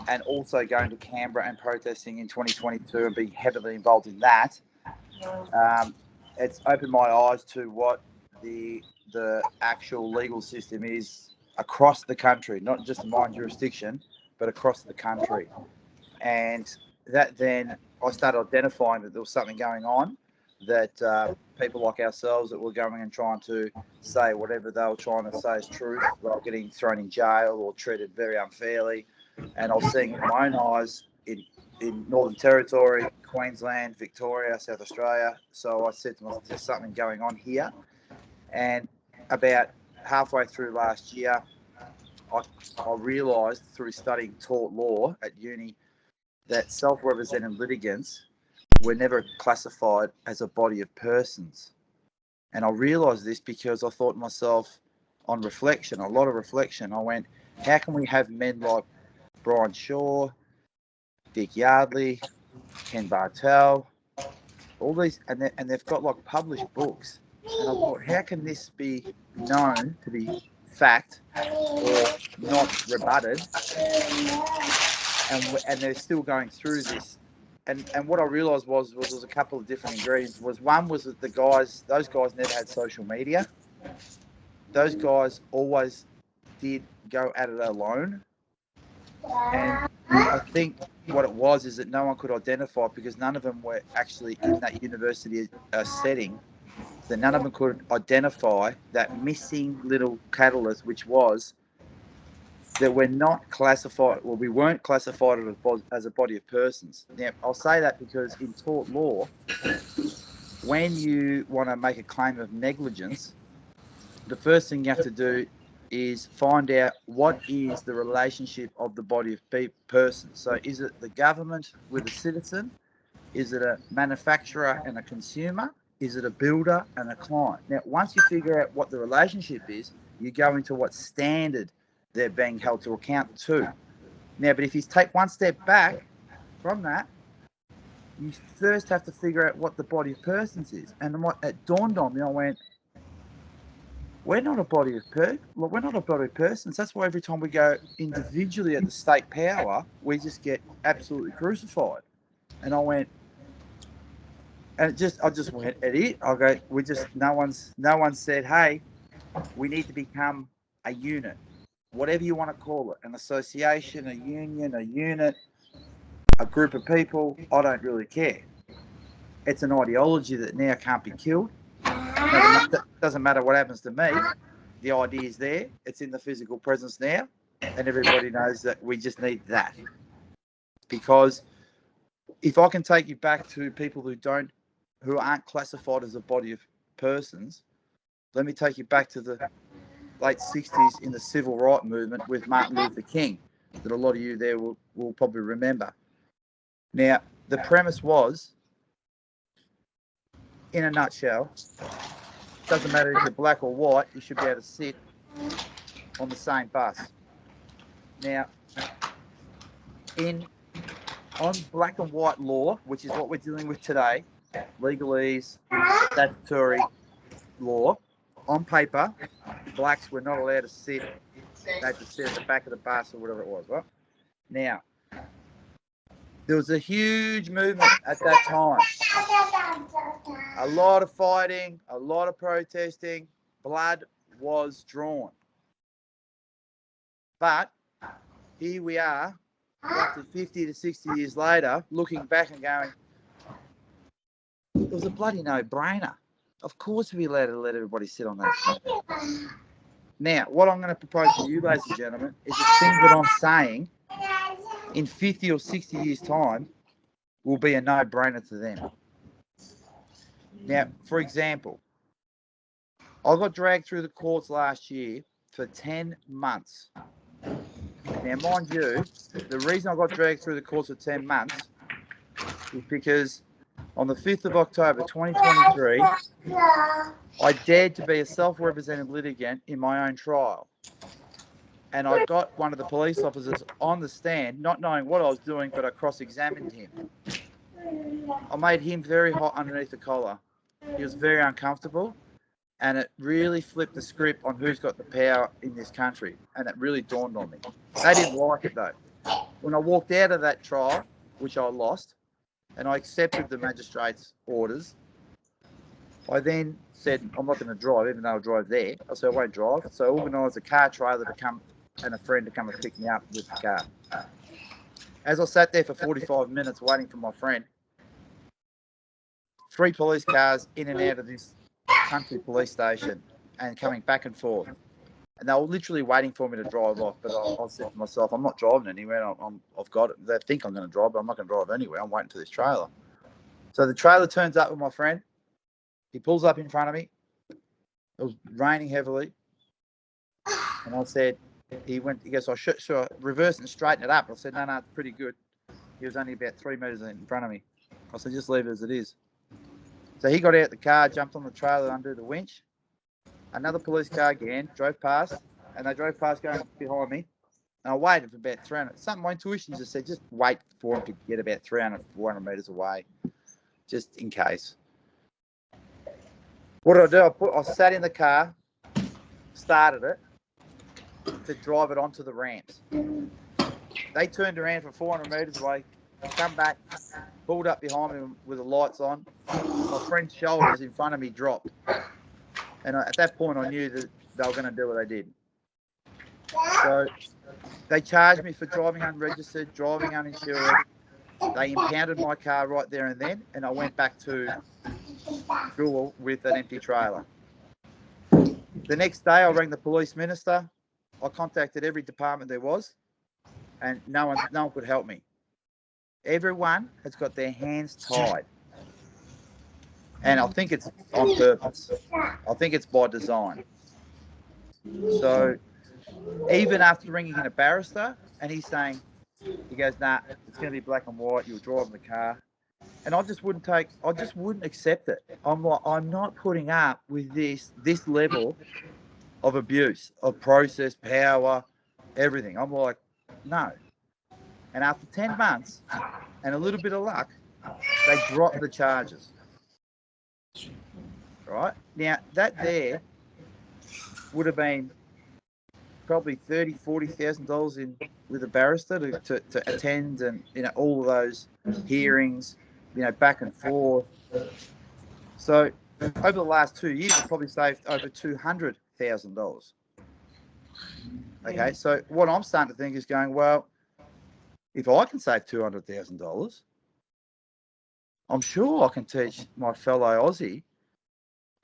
and also going to Canberra and protesting in 2022 and being heavily involved in that. It's opened my eyes to what the actual legal system is across the country, not just in my jurisdiction, but across the country. And that then I started identifying that there was something going on, that people like ourselves that were going and trying to say whatever they were trying to say is truth, were getting thrown in jail or treated very unfairly. And I was seeing in my own eyes in Northern Territory, Queensland, Victoria, South Australia. So I said to myself, there's something going on here. And about halfway through last year, I realised through studying tort law at uni that self-represented litigants were never classified as a body of persons. And I realised this because I thought to myself, on reflection, a lot of reflection, I went, how can we have men like Brian Shaw, Dick Yardley, Ken Bartel, all these, and they've got like published books. And I thought, how can this be known to be fact or not rebutted? And they're still going through this. And what I realised was a couple of different ingredients. One was that those guys never had social media. Those guys always did go at it alone. And I think what it was is that no one could identify, because none of them were actually in that university setting, that none of them could identify that missing little catalyst, which was that we're not classified, well, we weren't classified as a body of persons. Now, I'll say that because in tort law, when you want to make a claim of negligence, the first thing you have to do is find out what is the relationship of the body of persons. So is it the government with a citizen? Is it a manufacturer and a consumer? Is it a builder and a client? Now, once you figure out what the relationship is, you go into what standard they're being held to account to. Now, but if you take one step back from that, you first have to figure out what the body of persons is. And what it dawned on me, I went, we're not a body of persons. That's why every time we go individually at the state power, we just get absolutely crucified. And I went, and I just went at it. I go, no one said, hey, we need to become a unit, whatever you want to call it, an association, a union, a unit, a group of people. I don't really care. It's an ideology that now can't be killed. Doesn't matter what happens to me. The idea is there. It's in the physical presence now, and everybody knows that we just need that. Because if I can take you back to people who aren't classified as a body of persons, let me take you back to the late 60s in the civil rights movement with Martin Luther King, that a lot of you there will probably remember. Now, the premise was, in a nutshell, doesn't matter if you're black or white, you should be able to sit on the same bus. Now, on black and white law, which is what we're dealing with today, legalese, statutory law, on paper, blacks were not allowed to sit. They had to sit at the back of the bus or whatever it was, right? Now, there was a huge movement at that time. A lot of fighting, a lot of protesting, blood was drawn. But here we are, up to 50 to 60 years later, looking back and going, it was a bloody no-brainer. Of course we're allowed to let everybody sit on that. Now, what I'm going to propose to you, ladies and gentlemen, is the things that I'm saying in 50 or 60 years' time will be a no-brainer to them. Now, for example, I got dragged through the courts last year for 10 months. Now, mind you, the reason I got dragged through the courts for 10 months is because on the 5th of October 2023, I dared to be a self-represented litigant in my own trial. And I got one of the police officers on the stand, not knowing what I was doing, but I cross-examined him. I made him very hot underneath the collar. He was very uncomfortable, and it really flipped the script on who's got the power in this country, and it really dawned on me. They didn't like it, though. when I walked out of that trial, which I lost, and I accepted the magistrate's orders, I then said, I'm not going to drive, even though I drove there. I said, I won't drive. So I organised a car trailer to come and a friend to come and pick me up with the car. As I sat there for 45 minutes waiting for my friend, 3 police cars in and out of this country police station and coming back and forth. And they were literally waiting for me to drive off. But I said to myself, I'm not driving anywhere. I've got it. They think I'm going to drive, but I'm not going to drive anywhere. I'm waiting for this trailer. So the trailer turns up with my friend. He pulls up in front of me. It was raining heavily. And I said, he goes, I should reverse and straighten it up. I said, no, it's pretty good. He was only about 3 metres in front of me. I said, just leave it as it is. So he got out the car, jumped on the trailer under the winch. Another police car again drove past, and they drove past going behind me. And I waited for about 300. Something my intuition just said, just wait for him to get about 300, 400 metres away, just in case. What did I do? I sat in the car, started it to drive it onto the ramps. They turned around from 400 metres away, come back, pulled up behind me with the lights on. My friend's shoulders in front of me dropped. And at that point, I knew that they were going to do what they did. So they charged me for driving unregistered, driving uninsured. They impounded my car right there and then, and I went back to school with an empty trailer. The next day, I rang the police minister. I contacted every department there was, and no one could help me. Everyone has got their hands tied. And I think it's on purpose. I think it's by design. So even after ringing in a barrister, and he's saying, he goes, nah, it's going to be black and white. You'll drive in the car. And I just wouldn't accept it. I'm like, I'm not putting up with this level of abuse, of process, power, everything. I'm like, no. And after 10 months and a little bit of luck, they dropped the charges. Right? Now, that there would have been probably $30,000-$40,000 in with a barrister to attend, and all of those hearings, back and forth. So over the last 2 years, I've probably saved over $200,000. Okay, so what I'm starting to think is going, well, if I can save $200,000, I'm sure I can teach my fellow Aussie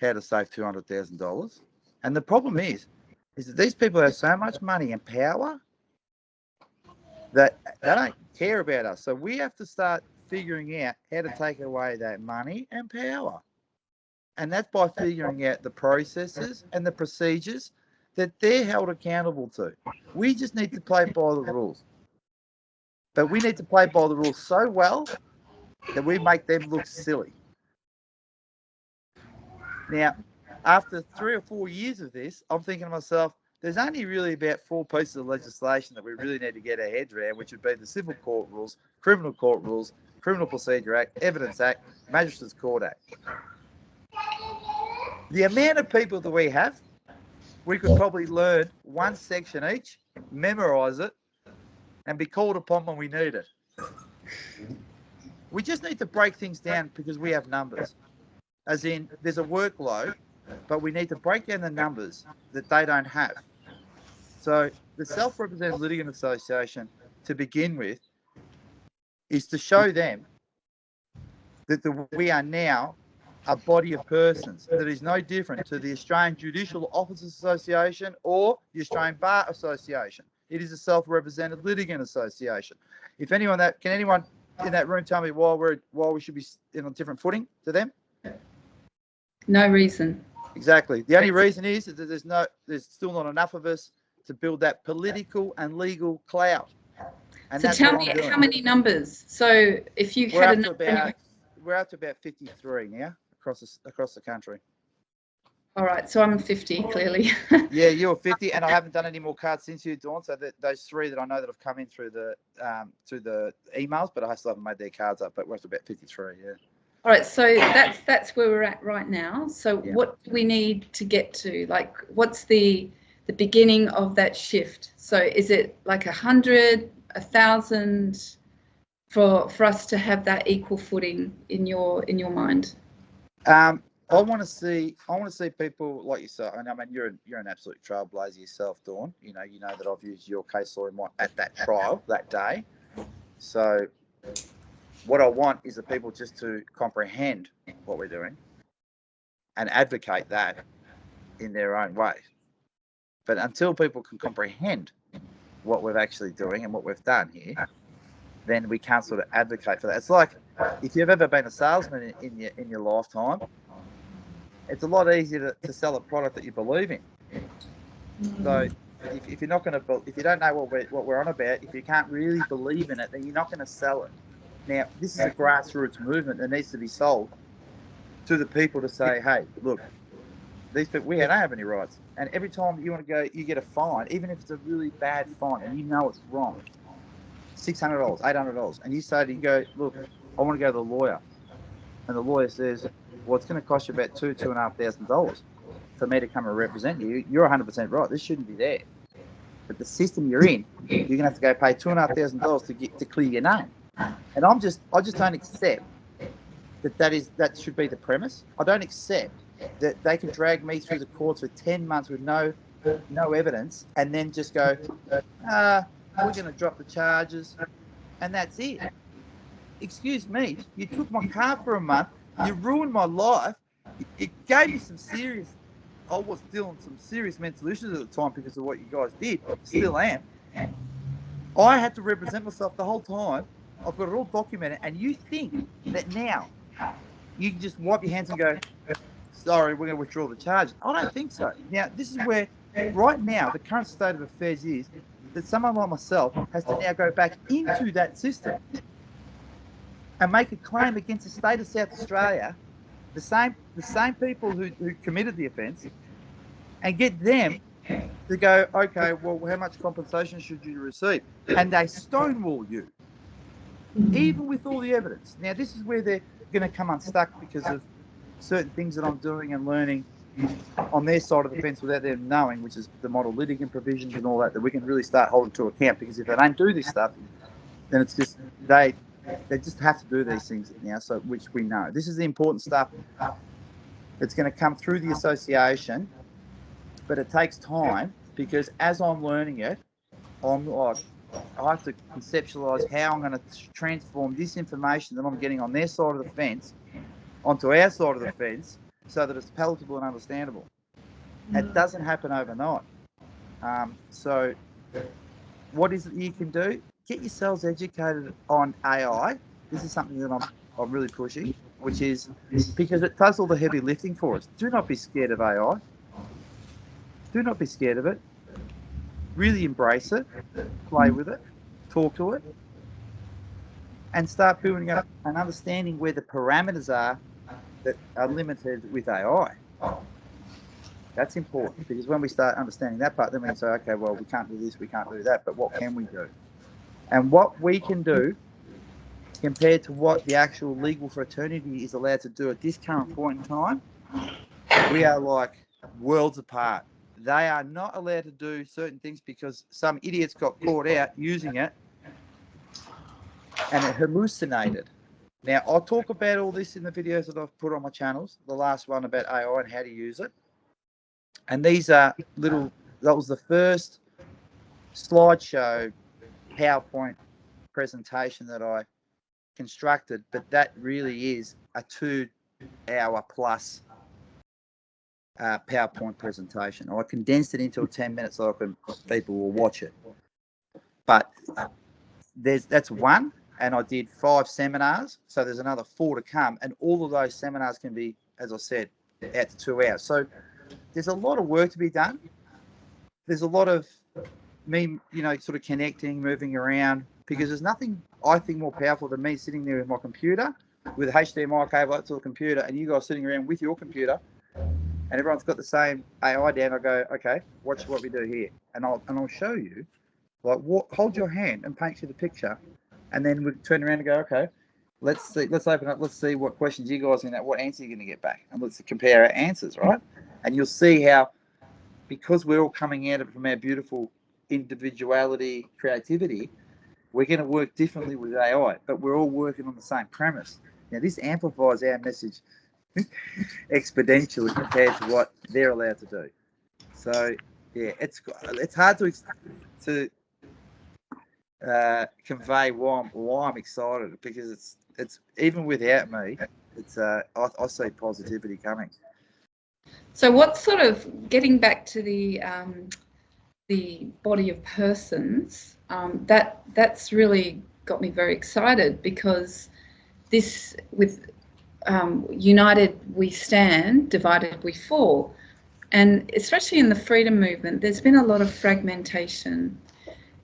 how to save $200,000. And the problem is that these people have so much money and power that they don't care about us. So we have to start figuring out how to take away that money and power. And that's by figuring out the processes and the procedures that they're held accountable to. We just need to play by the rules. But we need to play by the rules so well that we make them look silly. Now, after 3 or 4 years of this, I'm thinking to myself, there's only really about 4 pieces of legislation that we really need to get our heads around, which would be the Civil Court Rules, Criminal Court Rules, Criminal Procedure Act, Evidence Act, Magistrates Court Act. The amount of people that we have, we could probably learn one section each, memorise it, and be called upon when we need it. We just need to break things down because we have numbers. As in, there's a workload, but we need to break down the numbers that they don't have. So the Self-Represented Litigant Association, to begin with, is to show them that we are now a body of persons that is no different to the Australian Judicial Officers Association or the Australian Bar Association. It is a Self-Represented Litigant Association. Can anyone in that room tell me why we should be in a different footing to them? No reason. Exactly. The only reason is that there's still not enough of us to build that political and legal clout. And so tell me how many numbers. So if you had we're up to about 53 now across the country. All right, so I'm 50 clearly. Yeah, you're 50, and I haven't done any more cards since you, Dawn. So those 3 that I know that have come in through the emails, but I still haven't made their cards up. But we're up to about 53. Yeah. All right, so that's where we're at right now. So yeah. What do we need to get to? Like, what's the beginning of that shift? So is it like 100, 1,000 for us to have that equal footing in your mind? I want to see people like yourself, and I mean you're an absolute trailblazer yourself, Dawn. You know that I've used your case law at that trial that day. So what I want is the people just to comprehend what we're doing and advocate that in their own way. But until people can comprehend what we're actually doing and what we've done here, then we can't sort of advocate for that. It's like if you've ever been a salesman in your lifetime, it's a lot easier to sell a product that you believe in. So if you're not going to, if you don't know what we're on about, if you can't really believe in it, then you're not going to sell it. Now, this is a grassroots movement that needs to be sold to the people to say, hey, look, these people, we don't have any rights. And every time you want to go, you get a fine, even if it's a really bad fine and you know it's wrong, $600, $800. And you say to you go, look, I want to go to the lawyer. And the lawyer says, well, it's going to cost you about $2,500 for me to come and represent you. You're 100% right. This shouldn't be there. But the system you're in, you're going to have to go pay $2,500 to clear your name. And I just don't accept that should be the premise. I don't accept that they can drag me through the courts for 10 months with no evidence and then just go, we're going to drop the charges and that's it. Excuse me, you took my car for a month, you ruined my life, it gave me I was dealing some serious mental issues at the time because of what you guys did, still am. I had to represent myself the whole time. I've got it all documented, and you think that now you can just wipe your hands and go, sorry, we're going to withdraw the charge. I don't think so. Now, this is where, right now, the current state of affairs is that someone like myself has to now go back into that system and make a claim against the state of South Australia, the same people who committed the offence, and get them to go, okay, well, how much compensation should you receive? And they stonewall you, even with all the evidence. Now, this is where they're going to come unstuck because of certain things that I'm doing and learning on their side of the fence without them knowing, which is the model litigant provisions and all that we can really start holding to account. Because if they don't do this stuff, then it's just they just have to do these things now, so which we know. This is the important stuff that's going to come through the association, but it takes time because as I'm learning it, I'm like, I have to conceptualise how I'm going to transform this information that I'm getting on their side of the fence onto our side of the fence so that it's palatable and understandable. It doesn't happen overnight. So what is it you can do? Get yourselves educated on AI. This is something that I'm really pushing, which is because it does all the heavy lifting for us. Do not be scared of AI. Do not be scared of it. Really embrace it, play with it, talk to it, and start building up an understanding where the parameters are that are limited with AI. That's important because when we start understanding that part, then we can say, okay, well, we can't do this, we can't do that, but what can we do? And what we can do compared to what the actual legal fraternity is allowed to do at this current point in time, we are like worlds apart. They are not allowed to do certain things because some idiots got caught out using it and it hallucinated. Now, I'll talk about all this in the videos that I've put on my channels, the last one about AI and how to use it. And these are that was the first slideshow PowerPoint presentation that I constructed, but that really is a 2-hour plus PowerPoint presentation. I condensed it into 10 minutes so people will watch it. But that's one, and I did 5 seminars, so there's another 4 to come, and all of those seminars can be, as I said, out to 2 hours. So there's a lot of work to be done. There's a lot of me, sort of connecting, moving around, because there's nothing I think more powerful than me sitting there with my computer, with a HDMI cable up to the computer, and you guys sitting around with your computer, and everyone's got the same AI down. I go, okay, watch what we do here, and I'll show you, like, hold your hand and paint you the picture, and then we turn around and go, okay, let's open up, let's see what questions you guys are going to, what answer you're going to get back, and let's compare our answers, right? And you'll see how, because we're all coming at it from our beautiful individuality, creativity, We're going to work differently with AI, but we're all working on the same premise. Now, this amplifies our message exponentially compared to what they're allowed to do. So, yeah, it's hard to convey why I'm excited, because it's even without me, it's I see positivity coming. So, what sort of, getting back to the body of persons, that's really got me very excited, because this, with united we stand, divided we fall, and especially in the freedom movement, there's been a lot of fragmentation,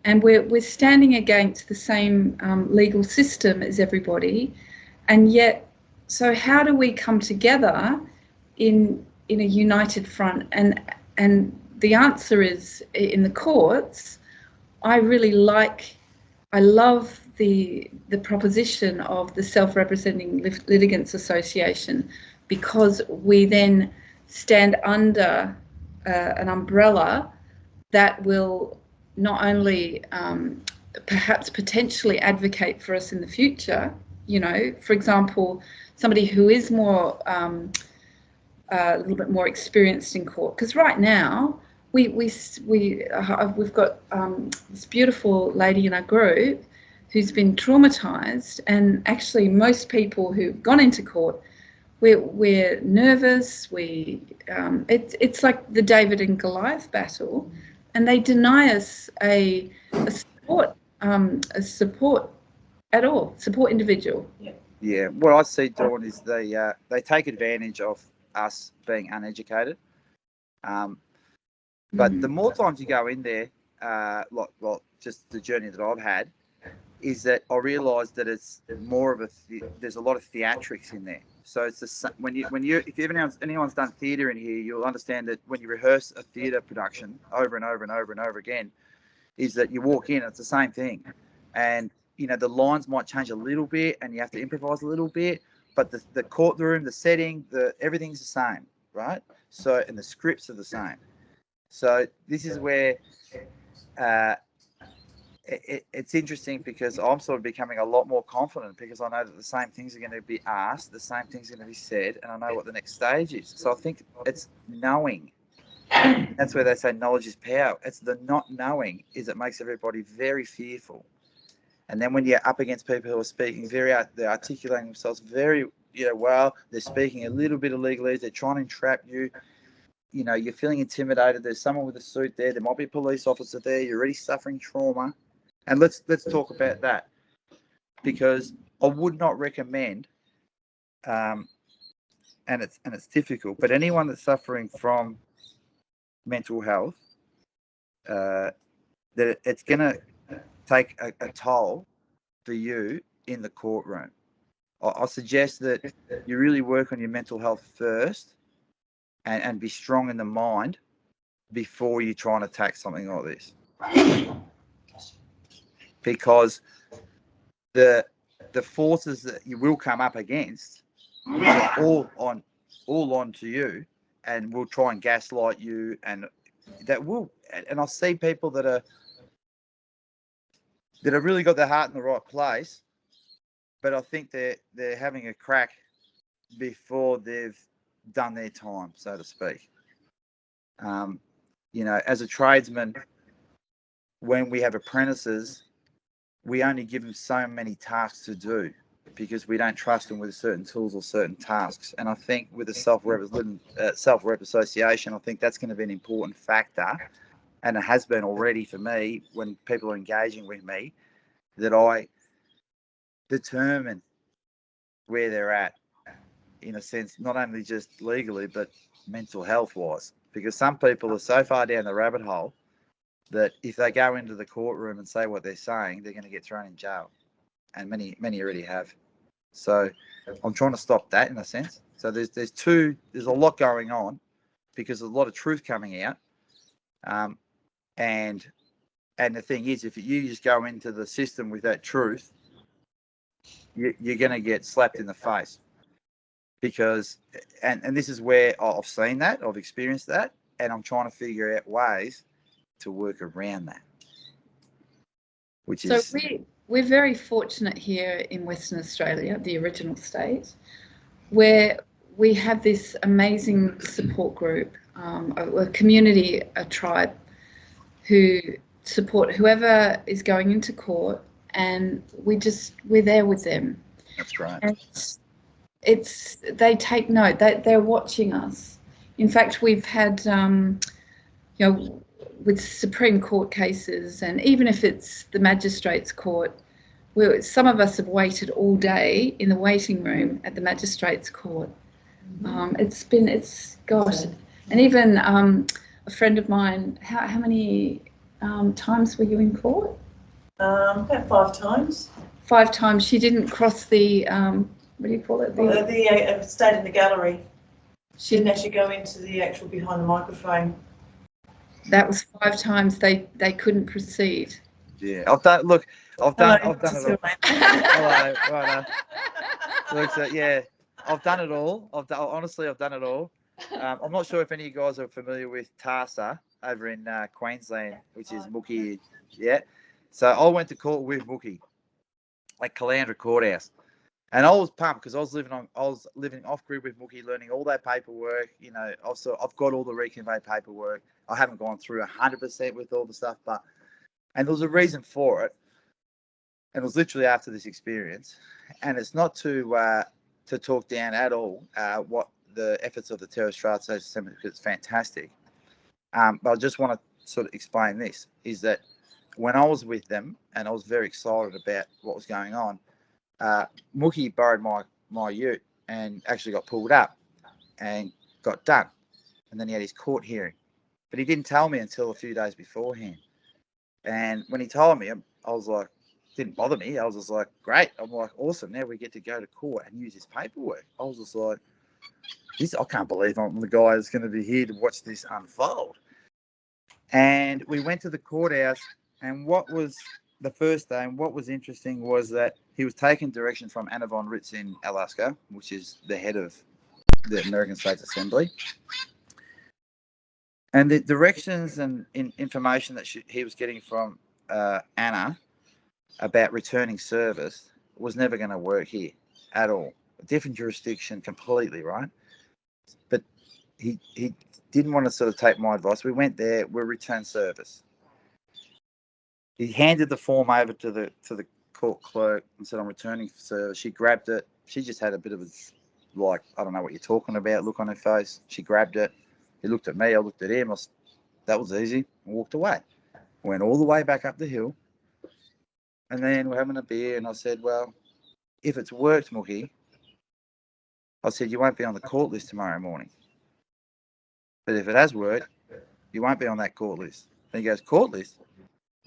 and we're standing against the same legal system as everybody, and yet, so how do we come together in a united front? And the answer is in the courts. I love the proposition of the Self-Representing Litigants Association, because we then stand under an umbrella that will not only perhaps potentially advocate for us in the future. For example, somebody who is more a little bit more experienced in court, because right now we've got this beautiful lady in our group who's been traumatized, and actually most people who've gone into court, we're nervous. It's like the David and Goliath battle, and they deny us a support at all, support individual. Yeah, what I see, Dawn, is they take advantage of us being uneducated. But the more times you go in there, like just the journey that I've had, is that I realised that it's more of there's a lot of theatrics in there. So it's if anyone's done theatre in here, you'll understand that when you rehearse a theatre production over and over and over and over again, is that you walk in, it's the same thing, and the lines might change a little bit, and you have to improvise a little bit, but the courtroom, the setting, everything's the same, right? So, and the scripts are the same. So this is where it's interesting, because I'm sort of becoming a lot more confident, because I know that the same things are going to be asked, the same things are going to be said, and I know what the next stage is. So I think it's knowing. That's where they say knowledge is power. It's the not knowing it makes everybody very fearful. And then when you're up against people who are speaking they're articulating themselves very, well, they're speaking a little bit of legalese, they're trying to entrap you. You're feeling intimidated. There's someone with a suit there. There might be a police officer there. You're already suffering trauma. And let's talk about that, because I would not recommend, and it's difficult, but anyone that's suffering from mental health, that it's going to take a toll for you in the courtroom. I suggest that you really work on your mental health first, and be strong in the mind before you try and attack something like this, because the forces that you will come up against are all on to you, and will try and gaslight you, and I see people that have really got their heart in the right place, but I think they're having a crack before they've done their time, so to speak. As a tradesman, when we have apprentices, we only give them so many tasks to do, because we don't trust them with certain tools or certain tasks. And I think with the self-rep association, I think that's going to be an important factor, and it has been already for me when people are engaging with me, that I determine where they're at, in a sense, not only just legally, but mental health wise, because some people are so far down the rabbit hole that if they go into the courtroom and say what they're saying, they're going to get thrown in jail, and many already have. So I'm trying to stop that, in a sense. So there's a lot going on, because there's a lot of truth coming out, and the thing is, if you just go into the system with that truth, you're going to get slapped in the face. Because, and this is where I've seen that, I've experienced that, and I'm trying to figure out ways to work around that. we're very fortunate here in Western Australia, the original state, where we have this amazing support group, a community, a tribe, who support whoever is going into court, and we're there with them. That's right. And they take note. They're watching us. In fact, we've had with Supreme Court cases, and even if it's the magistrates' court, some of us have waited all day in the waiting room at the magistrates' court. Gosh, and even a friend of mine. How many times were you in court? About 5 times. 5 times. She didn't cross the what do you call it? Stayed in the gallery. She She didn't actually go into the actual behind the microphone. That was 5 times they couldn't proceed. Yeah, I've done it all. Hello. Right. Look, so, yeah, I've done it all. Honestly, I've done it all. I'm not sure if any of you guys are familiar with TASA over in Queensland, which is Mookie. Yeah. So I went to court with Mookie at Caloundra Courthouse, and I was pumped because I was living off grid with Mookie, learning all that paperwork. You know, also I've got all the reconvey paperwork. I haven't gone through 100% with all the stuff, and there was a reason for it, and it was literally after this experience, and it's not to talk down at all what the efforts of the Terrorist Trial Assembly, because it's fantastic. But I just want to sort of explain this, is that when I was with them and I was very excited about what was going on, Mookie borrowed my ute and actually got pulled up and got done. And then he had his court hearing. But he didn't tell me until a few days beforehand. And when he told me, I was like, didn't bother me. I was just like, great. I'm like, awesome. Now we get to go to court and use his paperwork. I was just like, I can't believe I'm the guy that's going to be here to watch this unfold. And we went to the courthouse, and what was the first day, and what was interesting was that he was taking direction from Anna von Ritz in Alaska, which is the head of the American States Assembly. And the directions and information that he was getting from Anna about returning service was never going to work here at all. A different jurisdiction completely, right? But he didn't want to sort of take my advice. We went there, we returned service. He handed the form over to the court clerk and said, I'm returning service. She grabbed it. She just had a bit of a, like, I don't know what you're talking about, look on her face. She grabbed it. He looked at me, I looked at him. That was easy. I walked away. Went all the way back up the hill. And then we're having a beer, and I said, well, if it's worked, Mookie, I said, you won't be on the court list tomorrow morning. But if it has worked, you won't be on that court list. Then he goes, court list?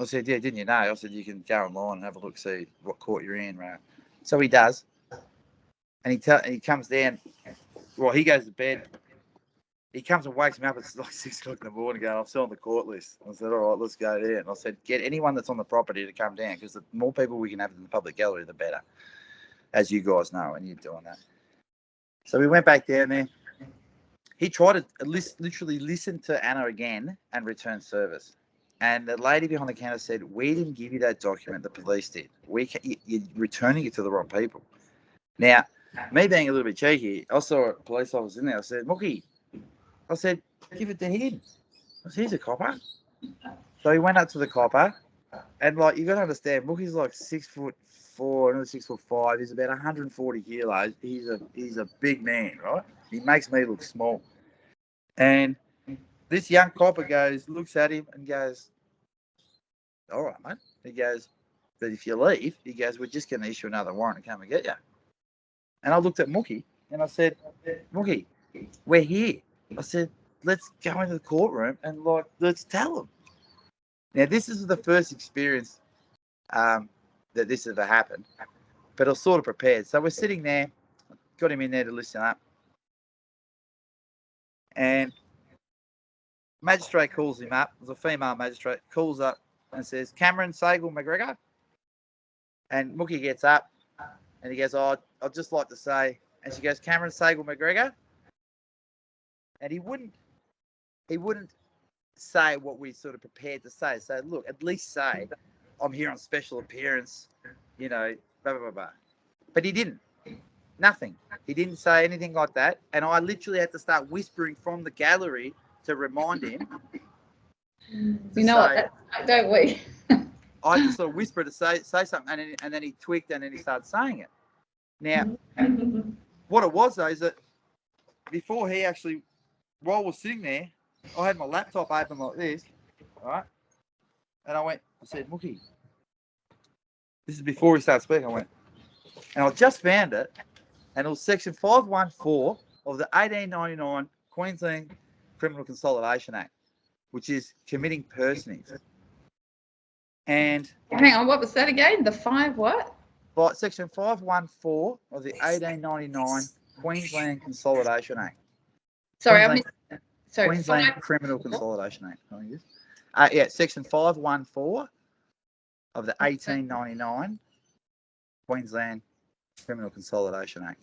I said, yeah, didn't you know? I said, you can go online and have a look, see what court you're in, right? So he does. And he comes down. Well, he goes to bed. He comes and wakes me up. It's like 6 o'clock in the morning going, I'm still on the court list. I said, all right, let's go there. And I said, get anyone that's on the property to come down, because the more people we can have in the public gallery, the better, as you guys know, and you're doing that. So we went back down there. He tried to literally listen to Anna again and return service. And the lady behind the counter said, we didn't give you that document, the police did. You're returning it to the wrong people. Now, me being a little bit cheeky, I saw a police officer in there. I said, Mookie, I said, give it to him. I said, he's a copper. So he went up to the copper, and like, you got to understand, Mookie's like 6'4", another 6'5". He's about 140 kilos. He's a big man, right? He makes me look small. And this young copper looks at him and goes, all right, mate. He goes, but if you leave, he goes, we're just going to issue another warrant and come and get you. And I looked at Mookie and I said, Mookie, we're here. I said, let's go into the courtroom and let's tell them. Now, this is the first experience that this ever happened, but I was sort of prepared. So we're sitting there, got him in there to listen up. And magistrate calls him up. It was a female magistrate, calls up and says, Cameron Sagal McGregor. And Mookie gets up and he goes, oh, I'd just like to say, and she goes, Cameron Sagal McGregor. And he wouldn't say what we sort of prepared to say. So look, at least say, I'm here on special appearance, you know, blah, blah, blah, blah. But he didn't. Nothing. He didn't say anything like that. And I literally had to start whispering from the gallery to remind him. You know what, don't we? I had to sort of whisper to say something, and then he tweaked, and then he started saying it. Now, what it was, though, is that before he actually, while I was sitting there, I had my laptop open like this, right? And I said, Mookie, this is before he started speaking. I went, and I just found it, and it was section 514 of the 1899 Queensland Criminal Consolidation Act, which is committing personage. And hang on, what was that again? The 5 what? But section 514 of the 1899 Queensland Consolidation Act. Sorry, Queensland Criminal Consolidation Act. Yeah, section 514 of the 1899 Queensland Criminal Consolidation Act.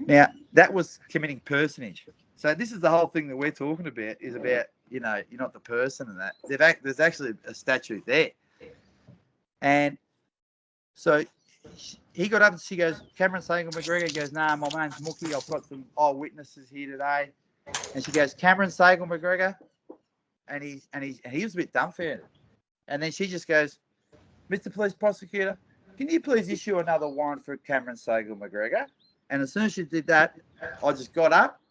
Now, that was committing personage. So this is the whole thing that we're talking about, is about, you know, you're not the person and that. There's actually a statute there. And so he got up and she goes, Cameron Sagal McGregor goes, nah, my name's Mookie. I've got some eyewitnesses here today. And she goes, Cameron Sagal McGregor. And he was a bit dumbfounded. And then she just goes, Mr. Police Prosecutor, can you please issue another warrant for Cameron Sagal McGregor? And as soon as she did that, I just got up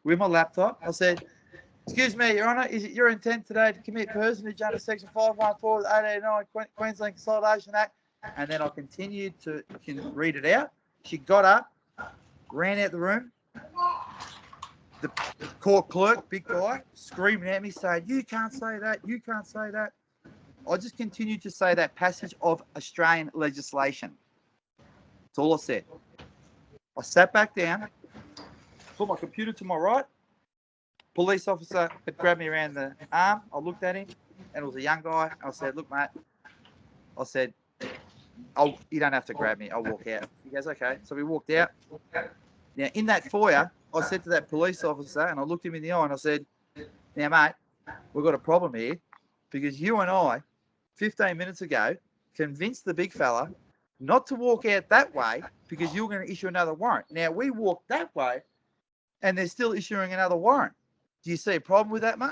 with my laptop. I said, excuse me, Your Honour, is it your intent today to commit personage under section 514 of the 1899 Queensland Consolidation Act? And then I continued to read it out. She got up, ran out the room. The court clerk, big guy, screaming at me, saying, you can't say that, you can't say that. I just continued to say that passage of Australian legislation. That's all I said. I sat back down, put my computer to my right. Police officer had grabbed me around the arm. I looked at him, and it was a young guy. I said, look, mate, I said, you don't have to grab me. I'll walk out. He goes, okay. So we walked out. Now, in that foyer, I said to that police officer, and I looked him in the eye, and I said, now, mate, we've got a problem here, because you and I, 15 minutes ago, convinced the big fella not to walk out that way because you were going to issue another warrant. Now, we walked that way, and they're still issuing another warrant. Do you see a problem with that, mate?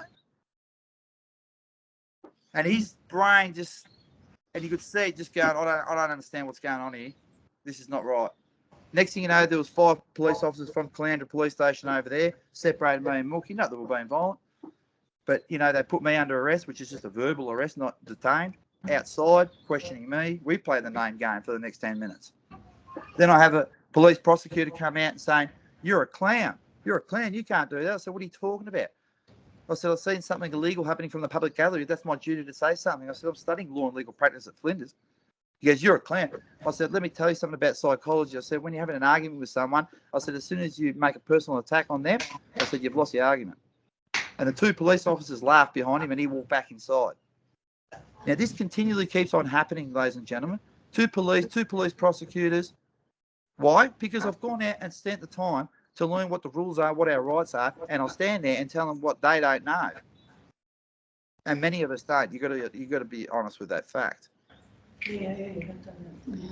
And his brain just, and you could see it just going, I don't understand what's going on here. This is not right. Next thing you know, there was 5 police officers from Caloundra Police Station over there, separated me and Mookie. Not that we're being violent, but, you know, they put me under arrest, which is just a verbal arrest, not detained, outside, questioning me. We play the name game for the next 10 minutes. Then I have a police prosecutor come out and saying, you're a clown. You're a clown. You can't do that. I said, what are you talking about? I said, I've seen something illegal happening from the public gallery. That's my duty to say something. I said, I'm studying law and legal practice at Flinders. He goes, you're a clown. I said, let me tell you something about psychology. I said, when you're having an argument with someone, I said, as soon as you make a personal attack on them, I said, you've lost the argument. And the 2 police officers laughed behind him, and he walked back inside. Now, this continually keeps on happening, ladies and gentlemen. 2 police prosecutors. Why? Because I've gone out and spent the time to learn what the rules are, what our rights are, and I'll stand there and tell them what they don't know. And many of us don't. You got to be honest with that fact. Yeah, you have done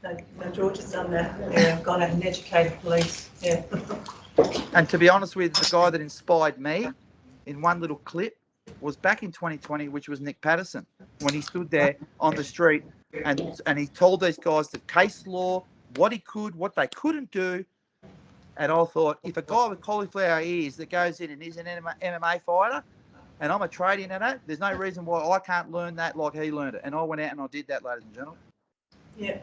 that. No, George has done that. Yeah, I've gone out and educated police. Yeah. And to be honest with you, the guy that inspired me in one little clip was back in 2020, which was Nick Patterson, when he stood there on the street and he told these guys the case law, what he could, what they couldn't do. And I thought, if a guy with cauliflower ears that goes in and is an MMA fighter, and I'm a tradie in that, there's no reason why I can't learn that like he learned it. And I went out and I did that, ladies and gentlemen. Yeah.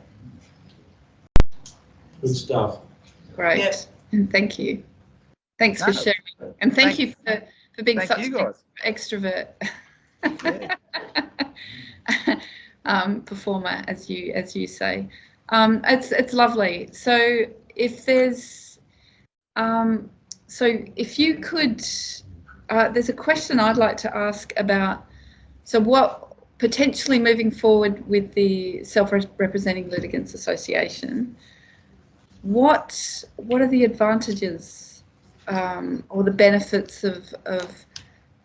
Good stuff. Great. Yeah. And thank you. Thanks for sharing. And thank you for being such an extrovert performer, as you say. It's lovely. So if there's if you could, there's a question I'd like to ask about, so what potentially moving forward with the Self-Representing Litigants Association, what are the advantages or the benefits of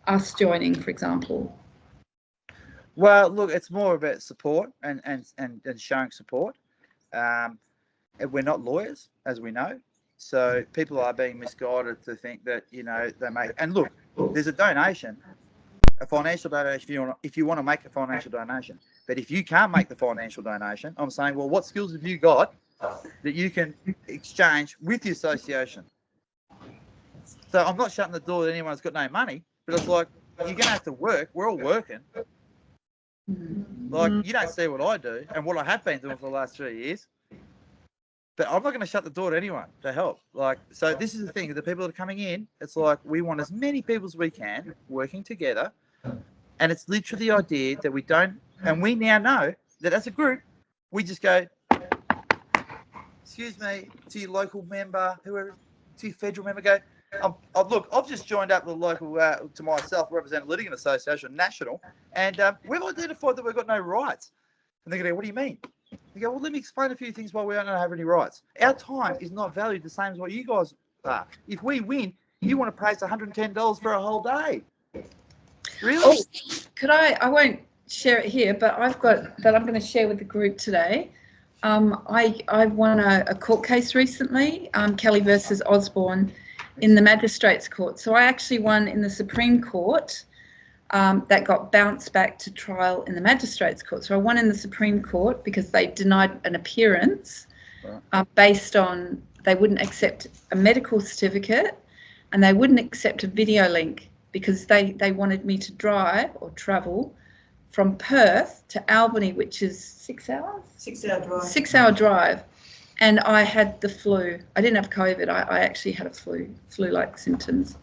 us joining, for example? Well, look, it's more about support and showing support. And we're not lawyers, as we know, so people are being misguided to think that they make. And look, there's a donation, a financial donation if you want to make a financial donation. But if you can't make the financial donation, I'm saying, well, what skills have you got that you can exchange with the association? So I'm not shutting the door that anyone's got no money, but it's like you're going to have to work. We're all working. Like, you don't see what I do and what I have been doing for the last 3 years. But I'm not going to shut the door to anyone to help. Like, so this is the thing. The people that are coming in, it's like we want as many people as we can working together. And it's literally the idea that we don't, and we now know that as a group, we just go, excuse me, to your local member, whoever, to your federal member, go, look, I've just joined up with the local, to my self-represented litigant association, national, and we've identified that we've got no rights. And they're going to go, what do you mean? They go, well, let me explain a few things why we don't have any rights. Our time is not valued the same as what you guys are. If we win, you want to pay us $110 for a whole day. Really? Oh, could I won't share it here, but I've got that I'm going to share with the group today. I won a court case recently, Kelly versus Osborne, in the magistrates court. So I actually won in the Supreme Court. That got bounced back to trial in the magistrates court. So I won in the Supreme Court because they denied an appearance based on they wouldn't accept a medical certificate and they wouldn't accept a video link because they wanted me to drive or travel from Perth to Albany, which is 6 hours? 6 hour drive. 6 hour drive. And I had the flu. I didn't have COVID. I actually had a flu-like symptoms.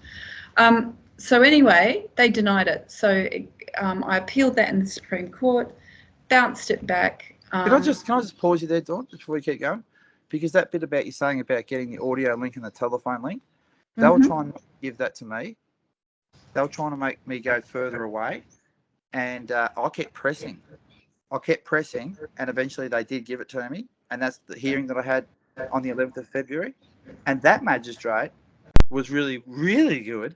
So anyway, they denied it. So I appealed that in the Supreme Court, bounced it back. Can I just pause you there, Dawn, before we keep going? Because that bit about you saying about getting the audio link and the telephone link, they were trying to give that to me. They were trying to make me go further away. And I kept pressing. And eventually they did give it to me. And that's the hearing that I had on the 11th of February. And that magistrate was really, really good.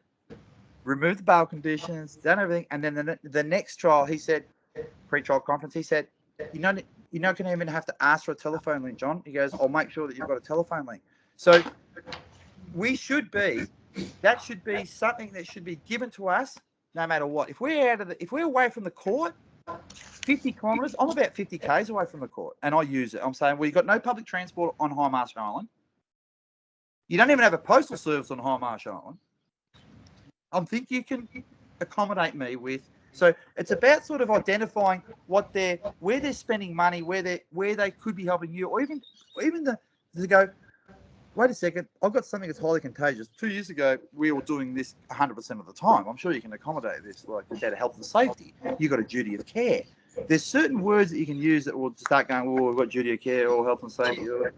Removed the bail conditions, done everything. And then the next trial, he said, pre-trial conference, he said, you're not going to even have to ask for a telephone link, John. He goes, I'll make sure that you've got a telephone link. So that should be something that should be given to us no matter what. If we're away from the court, 50 kilometres, I'm about 50 k's away from the court, and I use it. I'm saying, well, you've got no public transport on High Marsh Island. You don't even have a postal service on High Marsh Island. I think you can accommodate me with. So it's about sort of identifying where they're spending money, where they could be helping you, or even to go, wait a second, I've got something that's highly contagious. 2 years ago, we were doing this 100% of the time. I'm sure you can accommodate this, like about health and safety. You've got a duty of care. There's certain words that you can use that will start going, oh, we've got duty of care or health and safety. Or,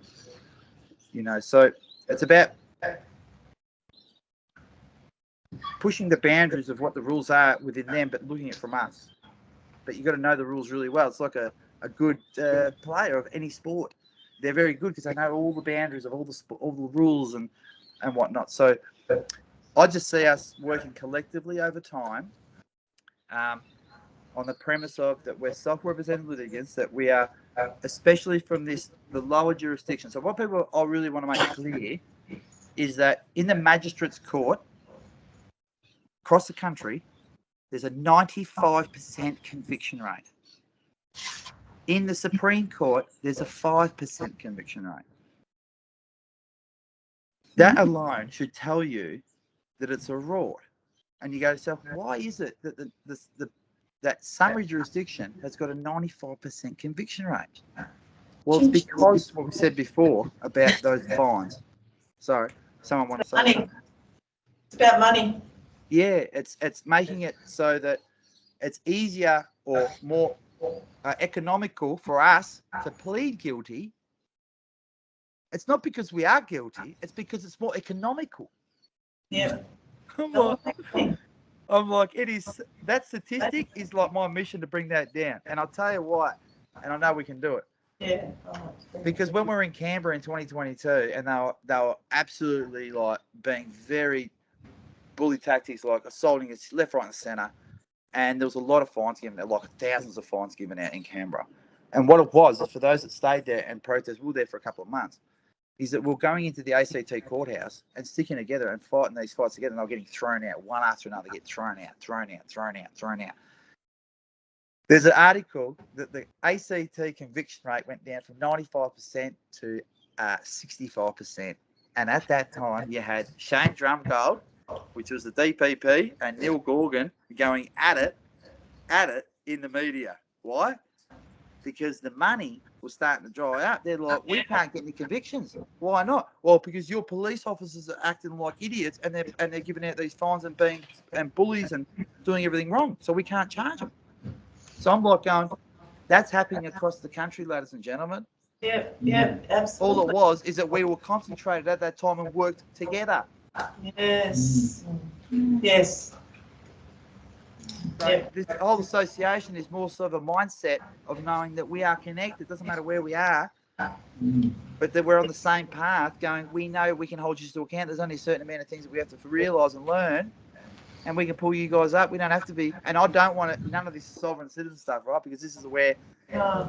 so it's about pushing the boundaries of what the rules are within them, but looking at it from us. But you've got to know the rules really well. It's like a good player of any sport. They're very good because they know all the boundaries of all the rules and whatnot. So I just see us working collectively over time on the premise of that we're self-represented litigants, that we are, especially from the lower jurisdiction. So what people I really want to make clear is that in the magistrates court across the country, there's a 95% conviction rate. In the Supreme Court, there's a 5% conviction rate. That alone should tell you that it's a rort. And you go to yourself, why is it that that summary jurisdiction has got a 95% conviction rate? Well, it's because what we said before about those fines. Sorry, someone want to say money. Something? It's about money. Yeah, it's making it so that it's easier or more economical for us to plead guilty. It's not because we are guilty, it's because it's more economical. Yeah. I'm like, it is, that statistic is like my mission to bring that down. And I'll tell you what, and I know we can do it. Yeah. Because when we were in Canberra in 2022, and they were absolutely like being very bully tactics, like assaulting us left, right, and centre. and there was a lot of fines given out, like thousands of fines given out in Canberra. And what it was is for those that stayed there and protested, we were there for a couple of months, is that we're going into the ACT courthouse and sticking together and fighting these fights together, and they're getting thrown out one after another, get thrown out. There's an article that the ACT conviction rate went down from 95% to 65%. And at that time, you had Shane Drumgold, which was the DPP, and Neil Gorgon going at it in the media. Why? Because the money was starting to dry up. They're like, we can't get any convictions. Why not? Well, because your police officers are acting like idiots, and they're giving out these fines and being bullies and doing everything wrong. So we can't charge them. So I'm like going, that's happening across the country, ladies and gentlemen. Yeah, absolutely. All it was is that we were concentrated at that time and worked together. Yes. So this whole association is more sort of a mindset of knowing that we are connected. It doesn't matter where we are, but that we're on the same path going, we know we can hold you to account. There's only a certain amount of things that we have to realise and learn, and we can pull you guys up. We don't have to be, and I don't want it, none of this sovereign citizen stuff, right? Because this is where